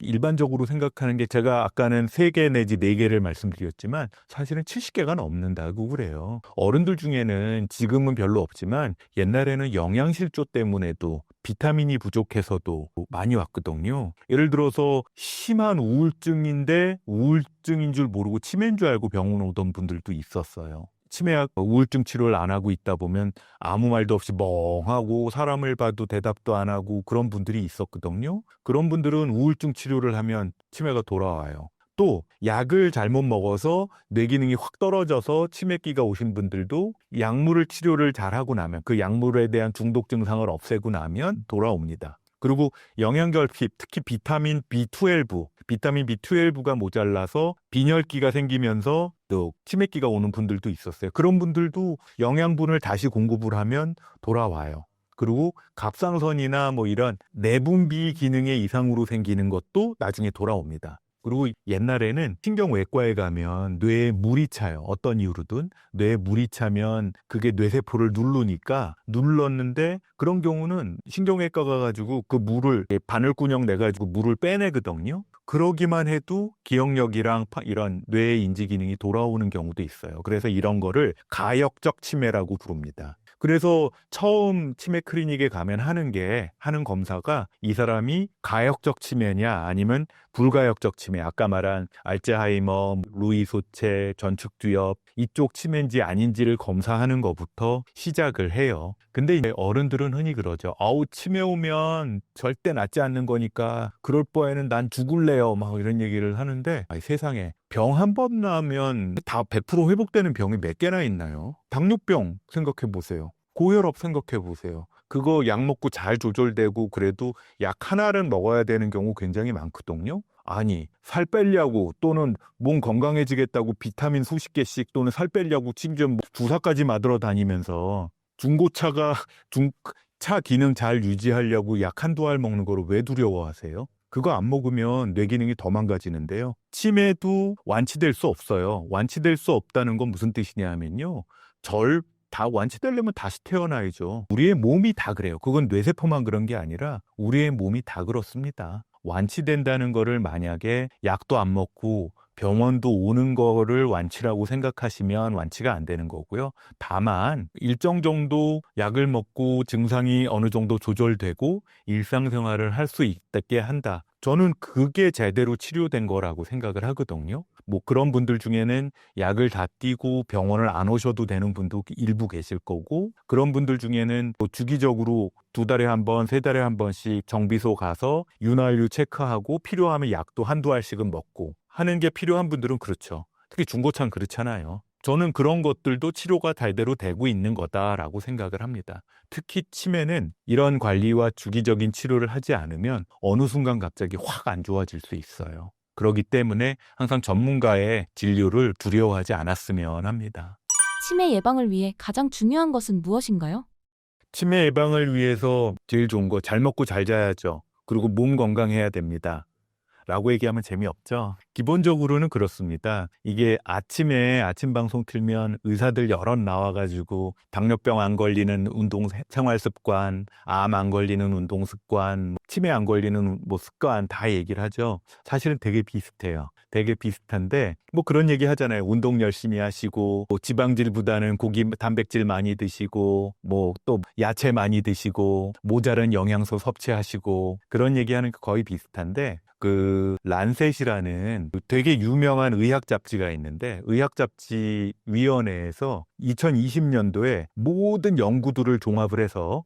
일반적으로 생각하는 게, 제가 아까는 3개 내지 4개를 말씀드렸지만 사실은 70개가 넘는다고 그래요. 어른들 중에는 지금은 별로 없지만 옛날에는 영양실조 때문에도 비타민이 부족해서도 많이 왔거든요. 예를 들어서 심한 우울증인데 우울증인 줄 모르고 치매인 줄 알고 병원 오던 분들도 있었어요. 치매약 우울증 치료를 안 하고 있다 보면 아무 말도 없이 멍하고 사람을 봐도 대답도 안 하고 그런 분들이 있었거든요. 그런 분들은 우울증 치료를 하면 치매가 돌아와요. 또 약을 잘못 먹어서 뇌 기능이 확 떨어져서 치매기가 오신 분들도 약물을 치료를 잘하고 나면, 그 약물에 대한 중독 증상을 없애고 나면 돌아옵니다. 그리고 영양결핍, 특히 비타민 B12가 모자라서 빈혈기가 생기면서 또 치매기가 오는 분들도 있었어요. 그런 분들도 영양분을 다시 공급을 하면 돌아와요. 그리고 갑상선이나 뭐 이런 내분비 기능의 이상으로 생기는 것도 나중에 돌아옵니다. 그리고 옛날에는 신경외과에 가면 뇌에 물이 차요. 어떤 이유로든 뇌에 물이 차면 그게 뇌세포를 누르니까 눌렀는데 그런 경우는 신경외과 가가지고 그 물을 바늘구녕 내가지고 물을 빼내거든요. 그러기만 해도 기억력이랑 이런 뇌의 인지 기능이 돌아오는 경우도 있어요. 그래서 이런 거를 가역적 치매라고 부릅니다. 그래서 처음 치매 클리닉에 가면 하는 검사가 이 사람이 가역적 치매냐 아니면 불가역적 치매, 아까 말한 알츠하이머, 루이소체, 전축두엽 이쪽 치매인지 아닌지를 검사하는 것부터 시작을 해요. 근데 이제 어른들은 흔히 그러죠. 아우, 치매 오면 절대 낫지 않는 거니까 그럴 바에는 난 죽을래요. 막 이런 얘기를 하는데 세상에 병 한 번 나면 다 100% 회복되는 병이 몇 개나 있나요? 당뇨병 생각해 보세요. 고혈압 생각해 보세요. 그거 약 먹고 잘 조절되고 그래도 약 하나를 먹어야 되는 경우 굉장히 많거든요. 아니, 살 빼려고 또는 몸 건강해지겠다고 비타민 수십 개씩 또는 살 빼려고 심지어 주사까지 맞으러 다니면서 차 기능 잘 유지하려고 약 한두 알 먹는 거를 왜 두려워하세요? 그거 안 먹으면 뇌 기능이 더 망가지는데요. 치매도 완치될 수 없어요. 완치될 수 없다는 건 무슨 뜻이냐 하면요. 다 완치되려면 다시 태어나야죠. 우리의 몸이 다 그래요. 그건 뇌세포만 그런 게 아니라 우리의 몸이 다 그렇습니다. 완치된다는 거를 만약에 약도 안 먹고 병원도 오는 거를 완치라고 생각하시면 완치가 안 되는 거고요. 다만 일정 정도 약을 먹고 증상이 어느 정도 조절되고 일상생활을 할 수 있게 한다. 저는 그게 제대로 치료된 거라고 생각을 하거든요. 뭐 그런 분들 중에는 약을 다 띄고 병원을 안 오셔도 되는 분도 일부 계실 거고, 그런 분들 중에는 뭐 주기적으로 2달에 한 번, 3달에 한 번씩 정비소 가서 윤활유 체크하고 필요하면 약도 한두 알씩은 먹고 하는 게 필요한 분들은 그렇죠. 특히 중고차는 그렇잖아요. 저는 그런 것들도 치료가 제대로 되고 있는 거다라고 생각을 합니다. 특히 치매는 이런 관리와 주기적인 치료를 하지 않으면 어느 순간 갑자기 확 안 좋아질 수 있어요. 그렇기 때문에 항상 전문가의 진료를 두려워하지 않았으면 합니다. 치매 예방을 위해 가장 중요한 것은 무엇인가요? 치매 예방을 위해서 제일 좋은 거 잘 먹고 잘 자야죠. 그리고 몸 건강해야 됩니다. 라고 얘기하면 재미없죠. 기본적으로는 그렇습니다. 이게 아침에 아침 방송 틀면 의사들 여럿 나와가지고 당뇨병 안 걸리는 운동 생활 습관, 암 안 걸리는 운동 습관, 치매 안 걸리는 뭐 습관 다 얘기를 하죠. 사실은 되게 비슷해요. 되게 비슷한데 뭐 그런 얘기 하잖아요. 운동 열심히 하시고 뭐 지방질보다는 고기 단백질 많이 드시고 뭐 또 야채 많이 드시고 모자른 영양소 섭취하시고 그런 얘기하는 거 거의 비슷한데, 그 란셋이라는 되게 유명한 의학 잡지가 있는데 의학 잡지 위원회에서 2020년도에 모든 연구들을 종합을 해서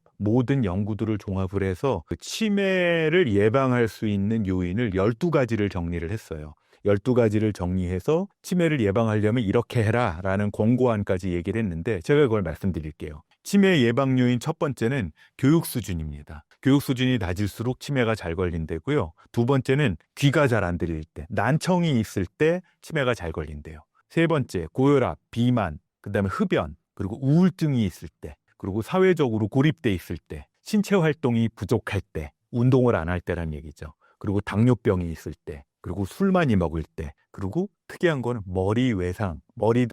그 치매를 예방할 수 있는 요인을 12가지를 정리를 했어요. 12가지를 정리해서 치매를 예방하려면 이렇게 해라 라는 권고안까지 얘기를 했는데 제가 그걸 말씀드릴게요. 치매 예방 요인 첫 번째는 교육 수준입니다. 교육 수준이 낮을수록 치매가 잘 걸린다고요. 두 번째는 귀가 잘 안 들릴 때, 난청이 있을 때 치매가 잘 걸린대요. 세 번째, 고혈압, 비만, 그다음에 흡연, 그리고 우울증이 있을 때, 그리고 사회적으로 고립돼 있을 때, 신체 활동이 부족할 때, 운동을 안 할 때란 얘기죠. 그리고 당뇨병이 있을 때, 그리고 술 많이 먹을 때, 그리고 특이한 거는 머리 외상,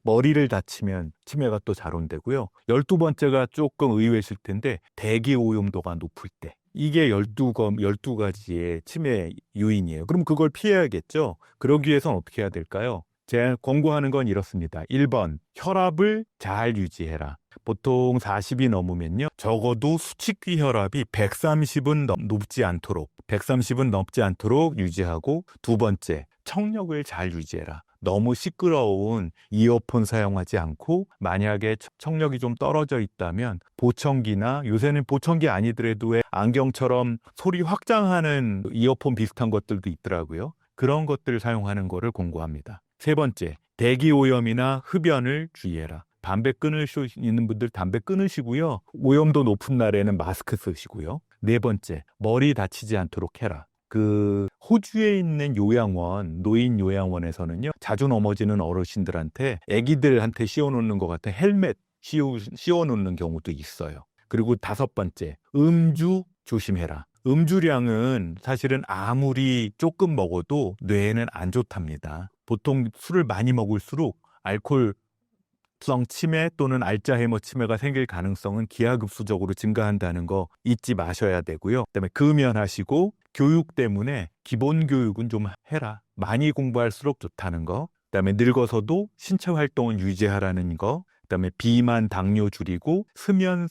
머리를 다치면 치매가 또 잘 온다고요. 12번째가 조금 의외실 텐데 대기 오염도가 높을 때. 이게 12가지의 치매 요인이에요. 그럼 그걸 피해야겠죠? 그러기 위해서는 어떻게 해야 될까요? 제가 권고하는 건 이렇습니다. 1번, 혈압을 잘 유지해라. 보통 40이 넘으면요, 적어도 수칙기 혈압이 130은 넘지 않도록 유지하고, 두 번째, 청력을 잘 유지해라. 너무 시끄러운 이어폰 사용하지 않고, 만약에 청력이 좀 떨어져 있다면 보청기나, 요새는 보청기 아니더라도 왜 안경처럼 소리 확장하는 이어폰 비슷한 것들도 있더라고요. 그런 것들을 사용하는 거를 권고합니다. 세 번째, 대기 오염이나 흡연을 주의해라. 담배 끊을 수 있는 분들 담배 끊으시고요. 오염도 높은 날에는 마스크 쓰시고요. 네 번째, 머리 다치지 않도록 해라. 그 호주에 있는 요양원, 노인 요양원에서는요, 자주 넘어지는 어르신들한테, 아기들한테 씌워놓는 것 같은 헬멧 씌워놓는 경우도 있어요. 그리고 5번째, 음주 조심해라. 음주량은 사실은 아무리 조금 먹어도 뇌에는 안 좋답니다. 보통 술을 많이 먹을수록 알코올성 치매 또는 알츠하이머 치매가 생길 가능성은 기하급수적으로 증가한다는 거 잊지 마셔야 되고요. 그다음에 금연하시고 교육 때문에 기본 교육은 좀 해라. 많이 공부할수록 좋다는 거. 그다음에 늙어서도 신체 활동을 유지하라는 거. 그다음에 비만, 당뇨 줄이고 수면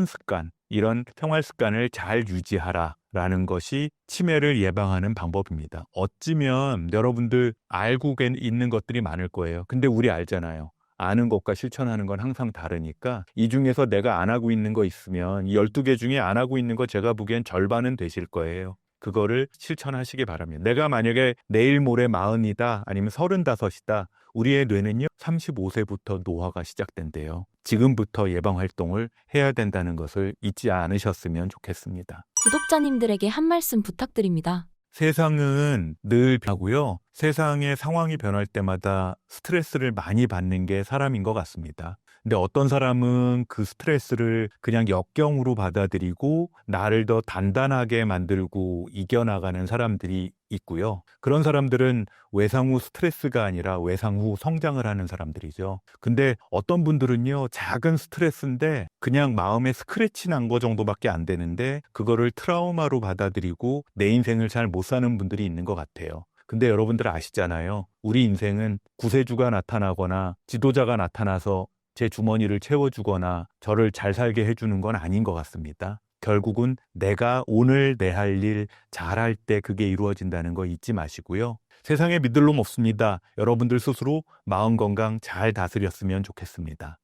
습관, 이런 생활 습관을 잘 유지하라라는 것이 치매를 예방하는 방법입니다. 어찌면 여러분들 알고 있는 것들이 많을 거예요. 근데 우리 알잖아요. 아는 것과 실천하는 건 항상 다르니까 이 중에서 내가 안 하고 있는 거 있으면 이 12개 중에 안 하고 있는 거 제가 보기엔 절반은 되실 거예요. 그거를 실천하시기 바랍니다. 내가 만약에 내일 모레 40이다 아니면 35이다. 우리의 뇌는요 35세부터 노화가 시작된대요. 지금부터 예방활동을 해야 된다는 것을 잊지 않으셨으면 좋겠습니다. 구독자님들에게 한 말씀 부탁드립니다. 세상은 늘 변하고요. 세상의 상황이 변할 때마다 스트레스를 많이 받는 게 사람인 것 같습니다. 근데 어떤 사람은 그 스트레스를 그냥 역경으로 받아들이고 나를 더 단단하게 만들고 이겨나가는 사람들이 있고요. 그런 사람들은 외상 후 스트레스가 아니라 외상 후 성장을 하는 사람들이죠. 근데 어떤 분들은요, 작은 스트레스인데 그냥 마음에 스크래치 난 거 정도밖에 안 되는데 그거를 트라우마로 받아들이고 내 인생을 잘 못 사는 분들이 있는 것 같아요. 근데 여러분들 아시잖아요. 우리 인생은 구세주가 나타나거나 지도자가 나타나서 제 주머니를 채워주거나 저를 잘 살게 해주는 건 아닌 것 같습니다. 결국은 내가 오늘 내 할 일 잘할 때 그게 이루어진다는 거 잊지 마시고요. 세상에 믿을 놈 없습니다. 여러분들 스스로 마음 건강 잘 다스렸으면 좋겠습니다.